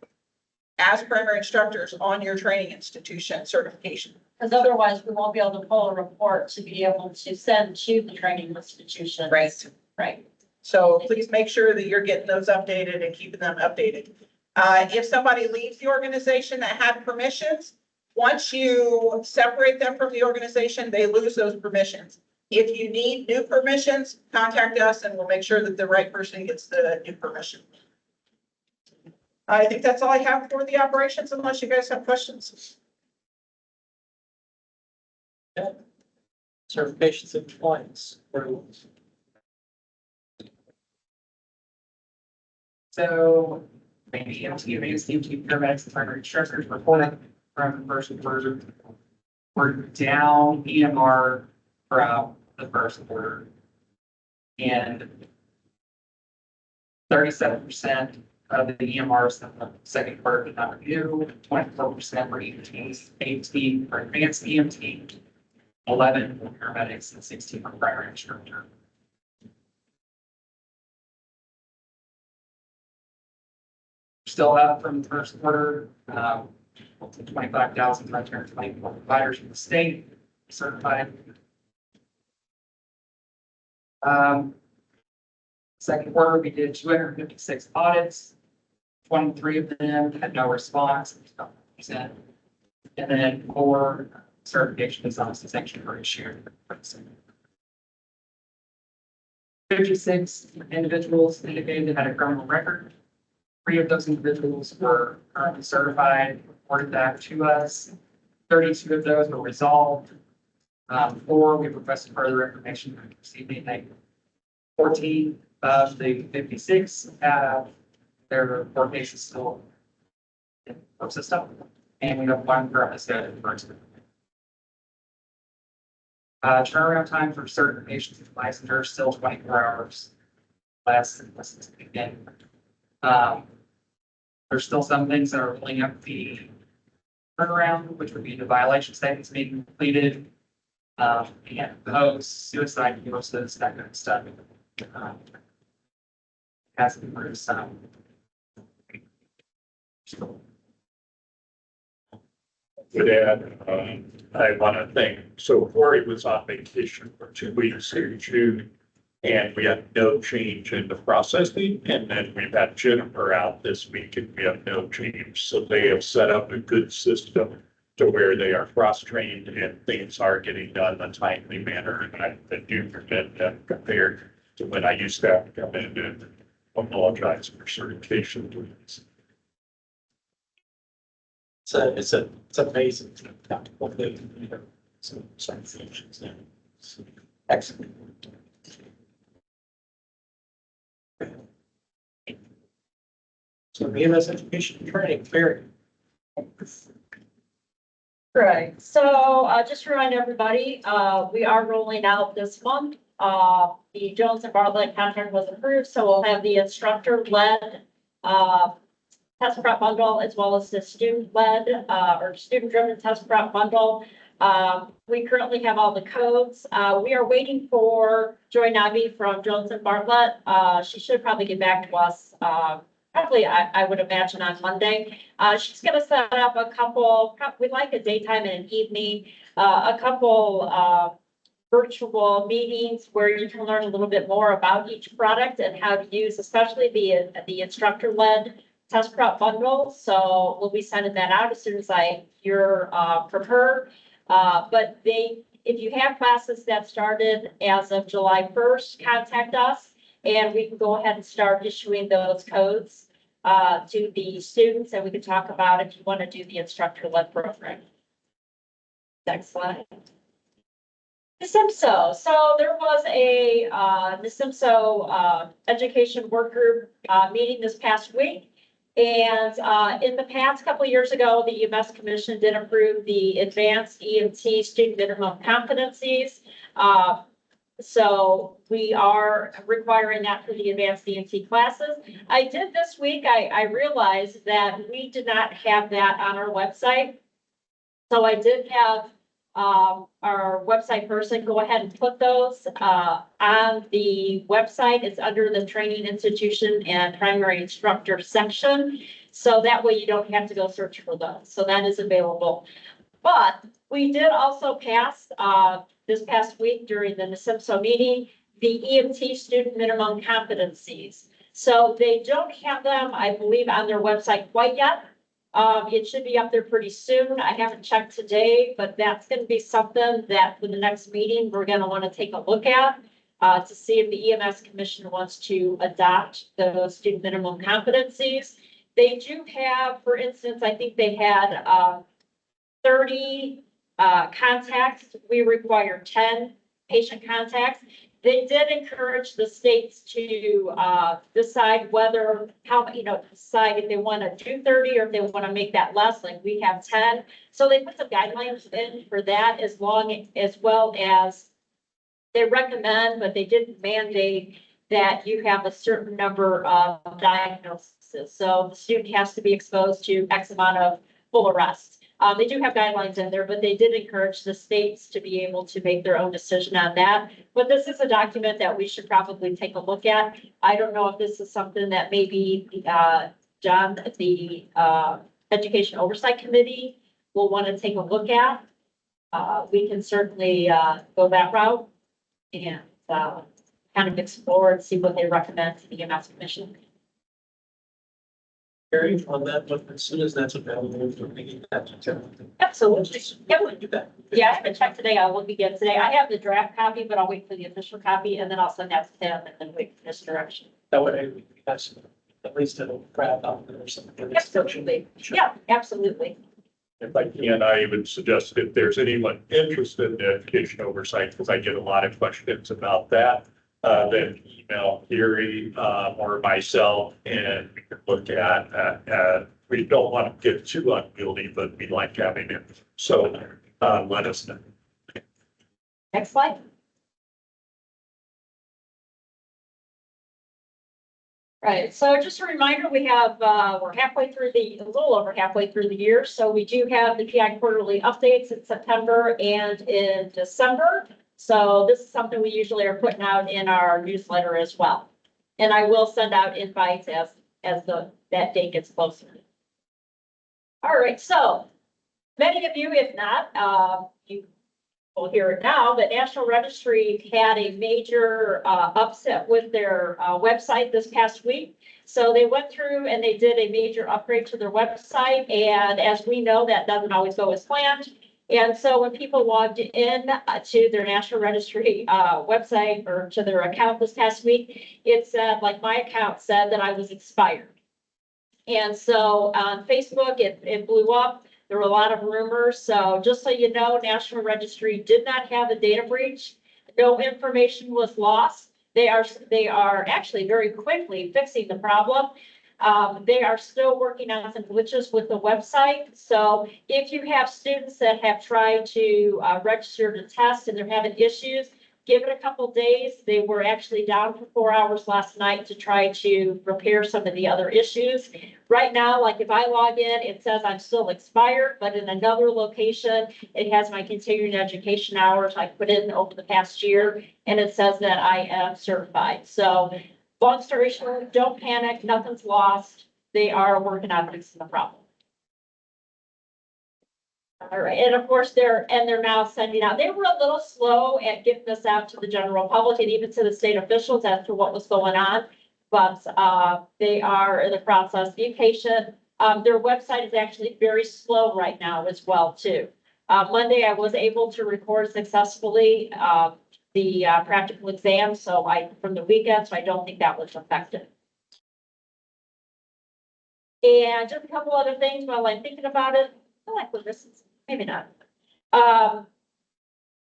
as primary instructors on your training institution certification. Because otherwise we won't be able to pull a report to be able to send to the training institution. Right. Right. So please make sure that you're getting those updated and keeping them updated. If somebody leaves the organization that had permissions, once you separate them from the organization, they lose those permissions. If you need new permissions, contact us and we'll make sure that the right person gets the new permission. I think that's all I have for the operations, unless you guys have questions. Certifications and compliance. So maybe EMT, advanced EMT paramedics, and primary instructors reporting from the first quarter. We're down EMR throughout the first quarter. And 37% of the EMRs in the second quarter did not review, 24% were EMTs, 18 for advanced EMT, 11 for paramedics, and 16 for primary instructor. Still up from the first quarter, 25,524 providers from the state certified. Second quarter, we did 256 audits. 23 of them had no response, percent. And then 4 certifications on sanction for issue. 56 individuals indicated they had a criminal record. 3 of those individuals were currently certified, reported back to us. 32 of those were resolved. 4, we requested further information and received anything. 14 of the 56 have their report cases still in the system, and we have 1 currently scheduled for exam. Turnaround time for certifications of licensure still 24 hours less than this again. There's still some things that are pulling up the turnaround, which would be the violation statements being completed, and those suicide notices, that kind of stuff. Has been for some. Good add, I want to thank, so Corey was on vacation for 2 weeks here in June. And we had no change in the processing, and then we've had Jennifer out this week and we have no change. So they have set up a good system to where they are cross-trained and things are getting done in a timely manner. And I do forget that compared to when I used to have to come in and apologize for certification. It's amazing. Some certifications now. Excellent. So EMS education and training, very. Right, so just to remind everybody, we are rolling out this month. The Jones and Bartlett contract was approved, so we'll have the instructor-led test prep bundle as well as the student-led or student-driven test prep bundle. We currently have all the codes. We are waiting for Joy Navi from Jones and Bartlett. She should probably get back to us. Probably, I would imagine on Monday. She's gonna set up a couple, we'd like a daytime and an evening, a couple virtual meetings where you can learn a little bit more about each product and how to use, especially the instructor-led test prep bundle. So we'll be sending that out as soon as I hear from her. But if you have classes that started as of July 1st, contact us and we can go ahead and start issuing those codes to the students, and we can talk about if you want to do the instructor-led program. Next slide. NISIMSO. So there was a NISIMSO education work group meeting this past week. And in the past couple of years ago, the EMS Commission did approve the advanced EMT student minimum competencies. So we are requiring that for the advanced EMT classes. I did this week, I realized that we did not have that on our website. So I did have our website person, go ahead and put those, on the website. It's under the training institution and primary instructor section. So that way you don't have to go search for those. So that is available. But we did also pass, this past week during the NSIMSO meeting, the EMT student minimum competencies. So they don't have them, I believe, on their website quite yet. It should be up there pretty soon. I haven't checked today, but that's gonna be something that for the next meeting, we're gonna wanna take a look at, to see if the EMS commission wants to adopt those student minimum competencies. They do have, for instance, I think they had, 30, contacts. We require 10 patient contacts. They did encourage the states to decide whether, decide if they want to do 30 or if they want to make that less, like we have 10. So they put some guidelines in for that as well as they recommend, but they didn't mandate that you have a certain number of diagnoses. So the student has to be exposed to X amount of full arrests. They do have guidelines in there, but they did encourage the states to be able to make their own decision on that. But this is a document that we should probably take a look at. I don't know if this is something that maybe, John, the, Education Oversight Committee will want to take a look at. We can certainly, go that route and, kind of explore and see what they recommend to the EMS Commission. Carrie, on that, but as soon as that's available, we're making that determination. Absolutely. Yep. Do that. Yeah, I haven't checked today. I'll look again today. I have the draft copy, but I'll wait for the official copy and then I'll send that to them and then wait for this direction. That way, we can have some, at least it'll grab out there or something. Absolutely. Yeah, absolutely. If I can, I would suggest if there's anyone interested in education oversight, because I get a lot of questions about that, then email Gary, or myself, and we can look at, we don't want to get too unwieldy, but we like having it. So, let us know. Next slide. Right, so just a reminder, we have, we're a little over halfway through the year. So we do have the PI quarterly updates in September and in December. So this is something we usually are putting out in our newsletter as well. And I will send out invites as that date gets closer. All right, so many of you, if not, you will hear it now, but National Registry had a major upset with their website this past week. So they went through and they did a major upgrade to their website. And as we know, that doesn't always go as planned. And so when people logged in to their National Registry website or to their account this past week, it said, like my account said, that I was expired. And so on Facebook, it blew up. There were a lot of rumors. So just so you know, National Registry did not have a data breach. No information was lost. They are actually very quickly fixing the problem. They are still working on some glitches with the website. So if you have students that have tried to register to test and they're having issues, give it a couple days. They were actually down for 4 hours last night to try to repair some of the other issues. Right now, like if I log in, it says I'm still expired, but in another location, it has my continuing education hours I put in over the past year, and it says that I am certified. So long story short, don't panic, nothing's lost. They are working on fixing the problem. All right, and of course they're now sending out, they were a little slow at getting this out to the general public and even to the state officials as to what was going on. But they are in the process. Be patient. Their website is actually very slow right now as well too. Monday I was able to record successfully the practical exam, from the weekend, so I don't think that was affected. And just a couple other things while I'm thinking about it. I feel like we're missing, maybe not.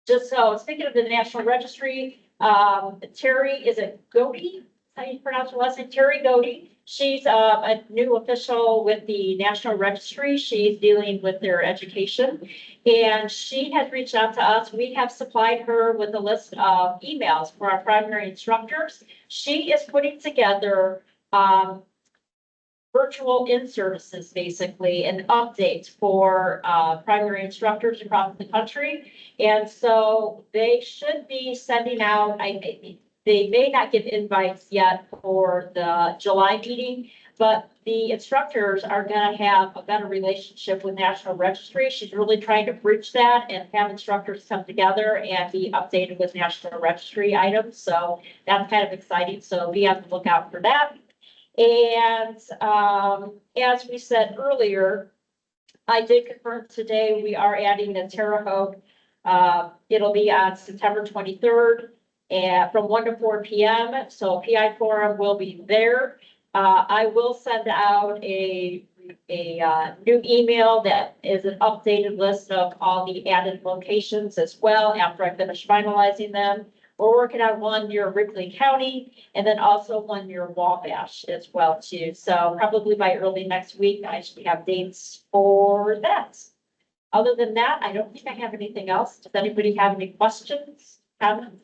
Just so speaking of the National Registry, Terry, is it Godey? How do you pronounce her last name? Terry Godey. She's a new official with the National Registry. She's dealing with their education, and she has reached out to us. We have supplied her with a list of emails for our primary instructors. She is putting together virtual in-services, basically, and updates for primary instructors across the country. And so they should be sending out, they may not give invites yet for the July meeting, but the instructors are gonna have a better relationship with National Registry. She's really trying to bridge that and have instructors come together and be updated with National Registry items. So that's kind of exciting. So be on the lookout for that. And as we said earlier, I did confirm today, we are adding the Terre Haute. It'll be on September 23rd and from 1 to 4 p.m. So PI Forum will be there. I will send out a new email that is an updated list of all the added locations as well after I finish finalizing them. We're working on one near Ripley County and then also one near Wabash as well too. So probably by early next week, I should have dates for that. Other than that, I don't think I have anything else. Does anybody have any questions, comments?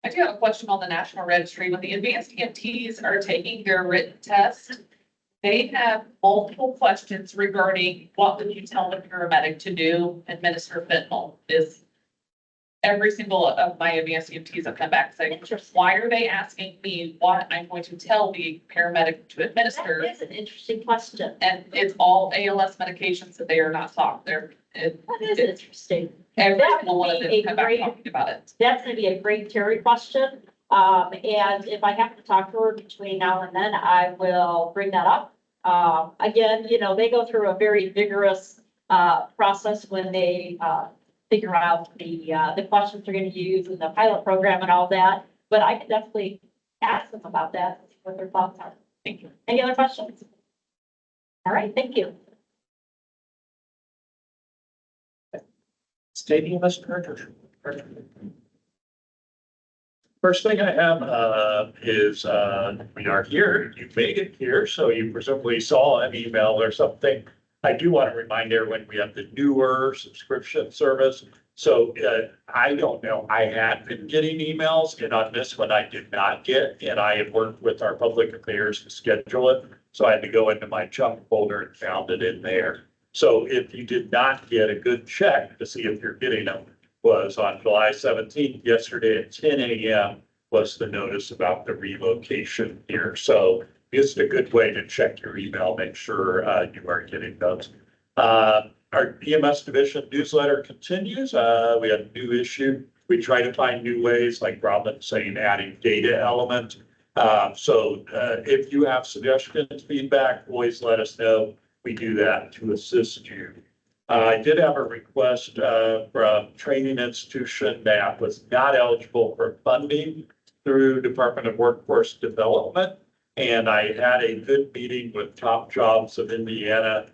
I do have a question on the National Registry. When the advanced EMTs are taking their written test, they have multiple questions regarding what would you tell the paramedic to do, administer fentanyl. Is every single of my advanced EMTs have come back saying, why are they asking me what I'm going to tell the paramedic to administer? That is an interesting question. And it's all ALS medications that they are not talking. That is interesting. Every That single would one of be them a come back great- talking about it. That's gonna be a great Terry question. And if I have to talk to her between now and then, I will bring that up. Again, you know, they go through a very vigorous, process when they, figure out the questions they're gonna use in the pilot program and all that. But I can definitely ask them about that, and see what their thoughts are. Thank you. Any other questions? All right, thank you. State EMS director. First thing I have is we are here. You made it here, so you presumably saw an email or something. I do want to remind everyone we have the newer subscription service. So I don't know. I had been getting emails, and on this one I did not get, and I had worked with our public affairs to schedule it. So I had to go into my junk folder and found it in there. So if you did not get a good check to see if you're getting them, was on July 17th, yesterday at 10 a.m. was the notice about the relocation here. So it's a good way to check your email, make sure you are getting those. Our EMS division newsletter continues. We had a new issue. We try to find new ways, like Robin saying, adding data element. So if you have suggestions, feedback, always let us know. We do that to assist you. I did have a request from training institution that was not eligible for funding through Department of Workforce Development. And I had a good meeting with Top Jobs of Indiana,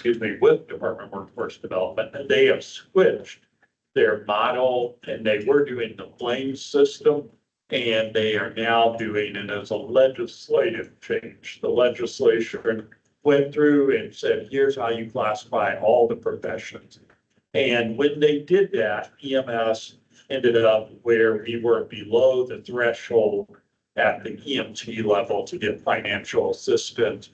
with Department of Workforce Development, and they have switched their model, and they were doing the blame system, and they are now doing it as a legislative change. The legislation went through and said, here's how you classify all the professions. And when they did that, EMS ended up where we were below the threshold at the EMT level to get financial assistance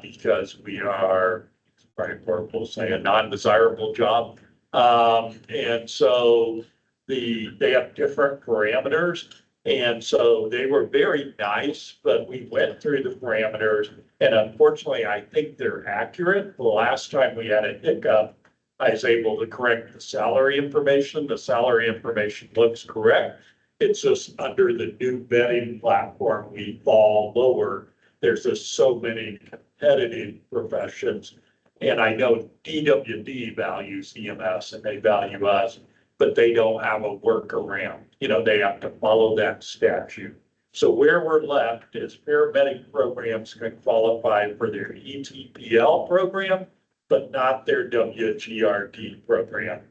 because we are, we'll say, a non-desirable job. And so they have different parameters. And so they were very nice, but we went through the parameters, and unfortunately, I think they're accurate. The last time we had a hiccup, I was able to correct the salary information. The salary information looks correct. It's just under the new vetting platform, we fall lower. There's just so many competitive professions. And I know DWD values EMS and they value us, but they don't have a workaround. You know, they have to follow that statute. So where we're left is paramedic programs can qualify for their ETPL program, but not their WGRD program.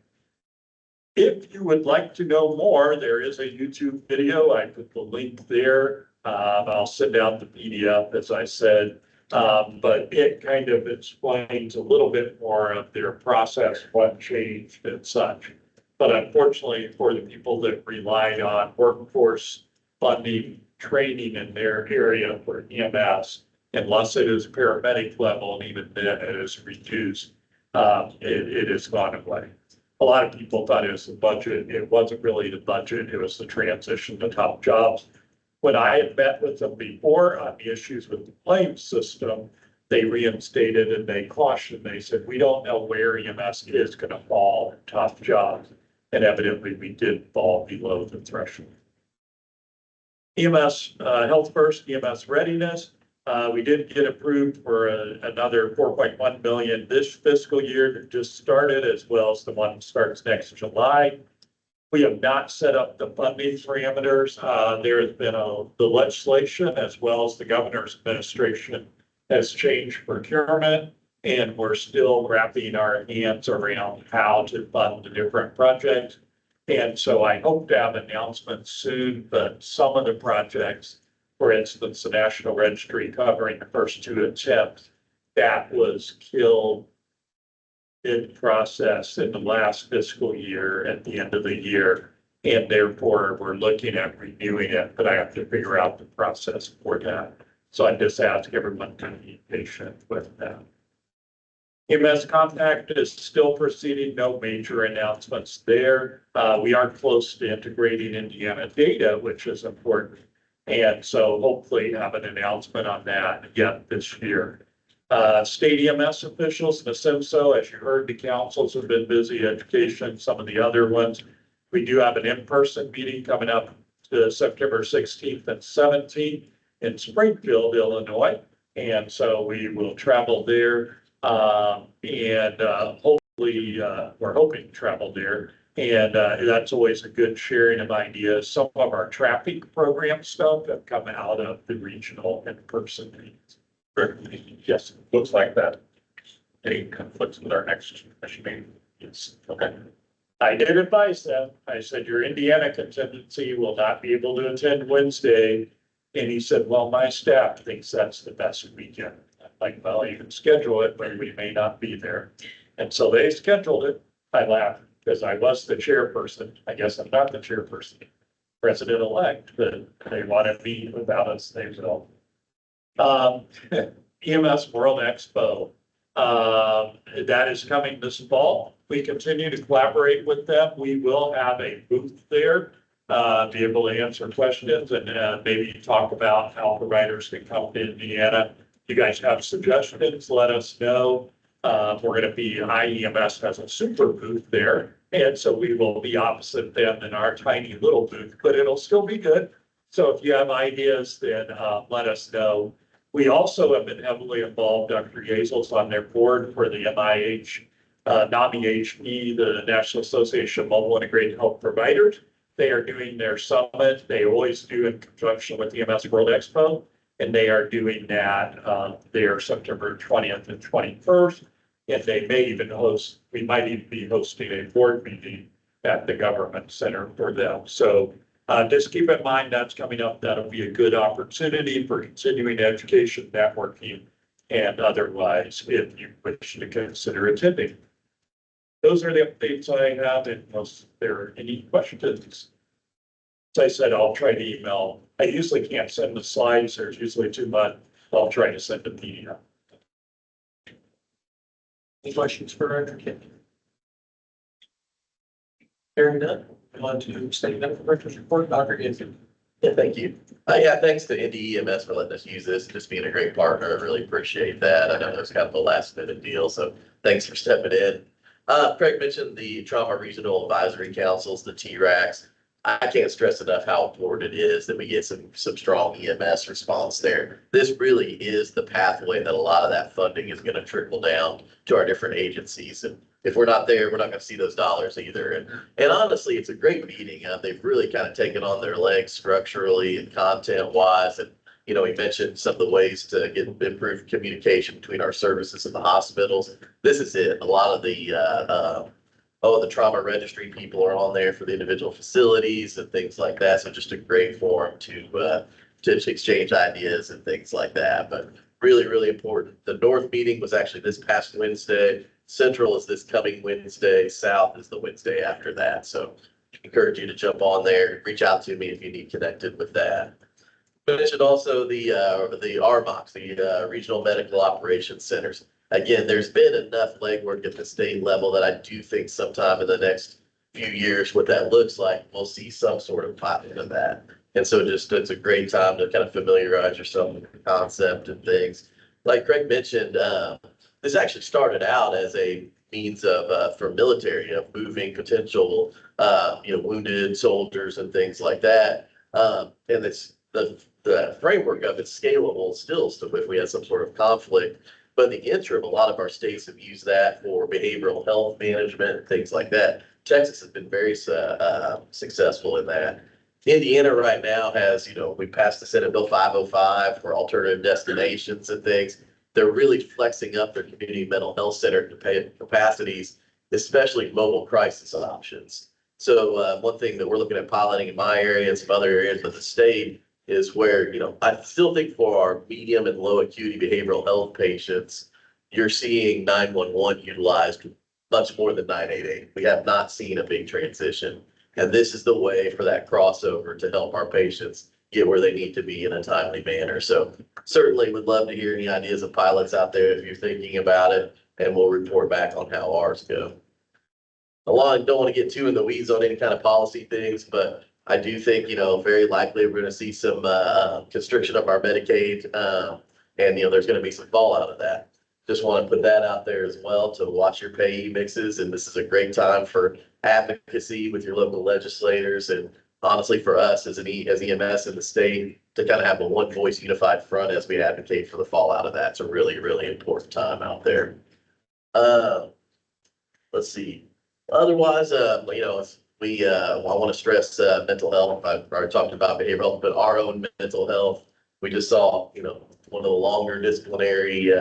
If you would like to know more, there is a YouTube video. I put the link there. I'll send out the PDF, as I said. But it kind of explains a little bit more of their process, what changed and such. But unfortunately, for the people that relied on workforce funding training in their area for EMS, unless it is paramedic level, and even then it is reduced, it has gone away. A lot of people thought it was the budget. It wasn't really the budget. It was the transition to top jobs. When I had met with them before on the issues with the claims system, they reinstated and they cautioned, they said, we don't know where EMS is going to fall in top jobs. And evidently we did fall below the threshold. EMS, Health First, EMS Readiness. We did get approved for another 4.1 million this fiscal year that just started, as well as the one that starts next July. We have not set up the funding parameters. There has been the legislation as well as the governor's administration has changed procurement, and we're still wrapping our hands around how to fund the different projects. And so I hope to have announcements soon, but some of the projects, for instance, the National Registry covering the first 2 attempts, that was killed in process in the last fiscal year at the end of the year. And therefore, we're looking at renewing it, but I have to figure out the process for that. So I just ask everyone to be patient with that. EMS Compact is still proceeding, no major announcements there. We are close to integrating Indiana data, which is important. And so hopefully have an announcement on that again this year. State EMS officials, NASIMSO, as you heard, the councils have been busy, education, some of the other ones. We do have an in-person meeting coming up to September 16th and 17th in Springfield, Illinois. And so we will travel there. Hopefully, we're hoping to travel there. And that's always a good sharing of ideas. Some of our traffic program stuff have come out of the regional in-person meetings. Yes, looks like that. Any conflicts with our next meeting? Yes, okay. I did advise them. I said, your Indiana contingency will not be able to attend Wednesday. And he said, well, my staff thinks that's the best weekend. I'm like, well, you can schedule it, but we may not be there. And so they scheduled it. I laughed because I was the chairperson. I guess I'm not the chairperson, president-elect, but they want to meet without us, they will. EMS World Expo. That is coming this fall. We continue to collaborate with them. We will have a booth there, be able to answer questions and maybe talk about how providers can come to Indiana. If you guys have suggestions, let us know. We're going to be, IEMS has a super booth there. And so we will be opposite them in our tiny little booth, but it'll still be good. So if you have ideas, then let us know. We also have been heavily involved, Dr. Yazel's on their board for the NAMI-HP, the National Association of Mobile Integrated Health Providers. They are doing their summit. They always do in conjunction with the EMS World Expo. And they are doing that there September 20th and 21st. And they may even host, we might even be hosting a board meeting at the government center for them. So just keep in mind that's coming up. That'll be a good opportunity for continuing education, networking, and otherwise, if you wish to consider attending. Those are the updates I have, unless there are any questions. As I said, I'll try to email. I usually can't send the slides. There's usually too much. I'll try to send a PDF. Any questions for Dr. Kent? Hearing none, I want to state that for Director's report, Dr. Gibson. Yeah, thank you. Yeah, thanks to Indy EMS for letting us use this and just being a great partner. I really appreciate that. I know it was kind of a last minute deal, so thanks for stepping in. Craig mentioned the Trauma Regional Advisory Councils, the TRACs. I can't stress enough how important it is that we get some strong EMS response there. This really is the pathway that a lot of that funding is going to trickle down to our different agencies. And if we're not there, we're not going to see those dollars either. And honestly, it's a great meeting. They've really kind of taken on their legs structurally and content wise. And, you know, we mentioned some of the ways to get improved communication between our services and the hospitals. This is it. A lot of the trauma registry people are on there for the individual facilities and things like that. So just a great forum to exchange ideas and things like that. But really, really important. The North meeting was actually this past Wednesday. Central is this coming Wednesday. South is the Wednesday after that. So I encourage you to jump on there, reach out to me if you need connected with that. mentioned also the RMOCs, the Regional Medical Operations Centers. Again, there's been enough legwork at the state level that I do think sometime in the next few years, what that looks like, we'll see some sort of pilot of that. And so just, it's a great time to kind of familiarize yourself with the concept and things. Like Craig mentioned, this actually started out as a means of, for military, of moving potential, wounded soldiers and things like that. And it's, the framework of it's scalable still, so if we had some sort of conflict. But in the interim, a lot of our states have used that for behavioral health management and things like that. Texas has been very successful in that. Indiana right now has, we passed the Senate Bill 505 for alternative destinations and things. They're really flexing up their community mental health center capacities, especially mobile crisis options. So one thing that we're looking at piloting in my area and some other areas of the state is where, I still think for our medium and low acuity behavioral health patients, you're seeing 911 utilized much more than 988. We have not seen a big transition. And this is the way for that crossover to help our patients get where they need to be in a timely manner. So certainly would love to hear any ideas of pilots out there if you're thinking about it, and we'll report back on how ours go. Don't want to get too in the weeds on any kind of policy things, but I do think, very likely we're going to see some constriction of our Medicaid, and, there's going to be some fallout of that. Just want to put that out there as well to watch your payee mixes. And this is a great time for advocacy with your local legislators. And honestly, for us as EMS in the state to kind of have a one voice unified front as we advocate for the fallout of that. It's a really, really important time out there. Let's see. Otherwise, I want to stress mental health. I've already talked about behavioral health, but our own mental health. We just saw, one of the longer disciplinary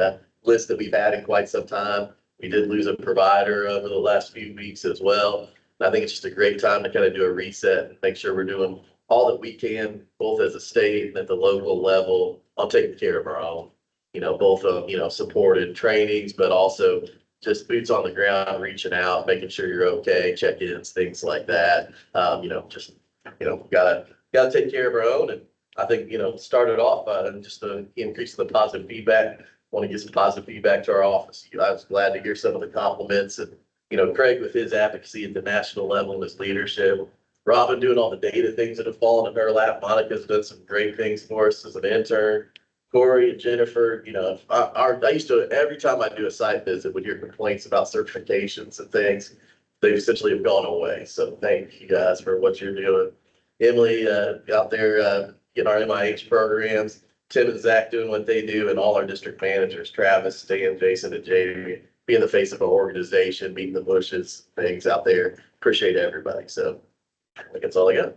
lists that we've had in quite some time. We did lose a provider over the last few weeks as well. And I think it's just a great time to kind of do a reset and make sure we're doing all that we can, both as a state and at the local level, on taking care of our own. Both of, supported trainings, but also just boots on the ground, reaching out, making sure you're okay, check-ins, things like that. Gotta take care of our own. And I think, started off just increasing the positive feedback. Want to get some positive feedback to our office. I was glad to hear some of the compliments and, Craig with his advocacy at the national level and his leadership. Robin doing all the data things that have fallen in her lap. Monica's done some great things for us as an intern. Corey and Jennifer, I used to, every time I do a site visit, would hear complaints about certifications and things. They essentially have gone away. So thank you guys for what you're doing. Emily, out there, getting our MIH programs. Tim and Zach doing what they do, and all our district managers, Travis, Stan, Jason, and Jamie, being the face of our organization, beating the bushes, things out there. Appreciate everybody. So I think that's all I got.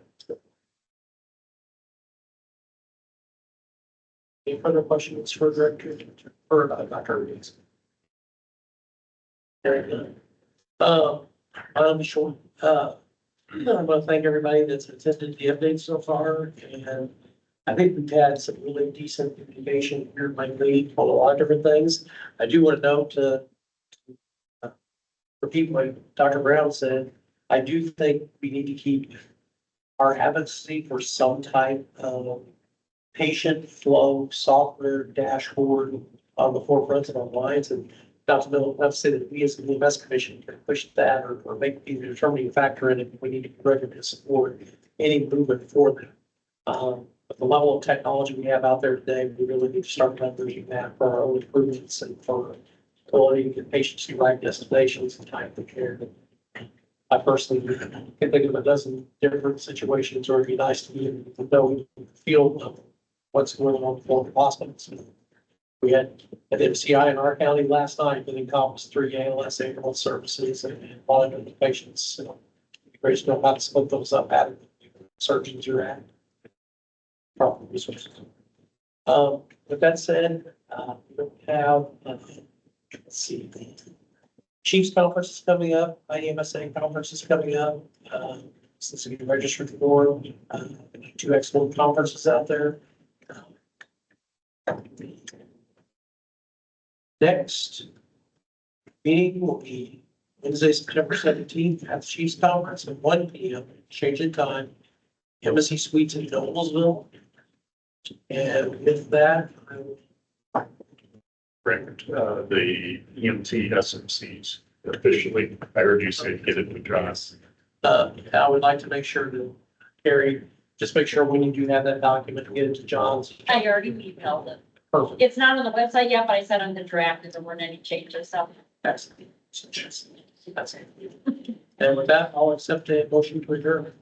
Any further questions for Director or Dr. Reeves? Very good. I'm sure. I want to thank everybody that's attended the update so far, and I think we've had some really decent information here lately on a lot of different things. I do want to note for people like Dr. Brown said, I do think we need to keep our advocacy for some type of patient flow software dashboard on the forefront of our minds, and not to say that we as the EMS Commission can push that or make be the determining factor in it. We need to regularly support any movement for that. But the level of technology we have out there today, we really need to start leveraging that for our own improvements and for ability to get patients to right destinations and time of care. I personally can think of a dozen different situations where it'd be nice to be able to know the field of what's going on for the hospitals. We had an MCI in our county last night that encompassed 3 ALS ambulance services and monitoring the patients. So it's great to know how to split those up at surgeons are at. Proper resources. With that said, we don't have, let's see, the Chiefs Conference is coming up, IEMSA Conference is coming up. Since we registered for 2 excellent conferences out there. Next meeting will be Wednesday, September 17th at the Chiefs Conference at 1 p.m. Change in time. Embassy Suites in Noblesville. And with that, I will Correct, the EMT SMCs officially, I heard you say get it to John. I would like to make sure that Carrie, just make sure when you do have that document, get it to John's. I already emailed it. Perfect. It's not on the website yet, but I sent on the draft if there weren't any changes, so. Excellent. That's it. And with that, I'll accept a motion to adjourn.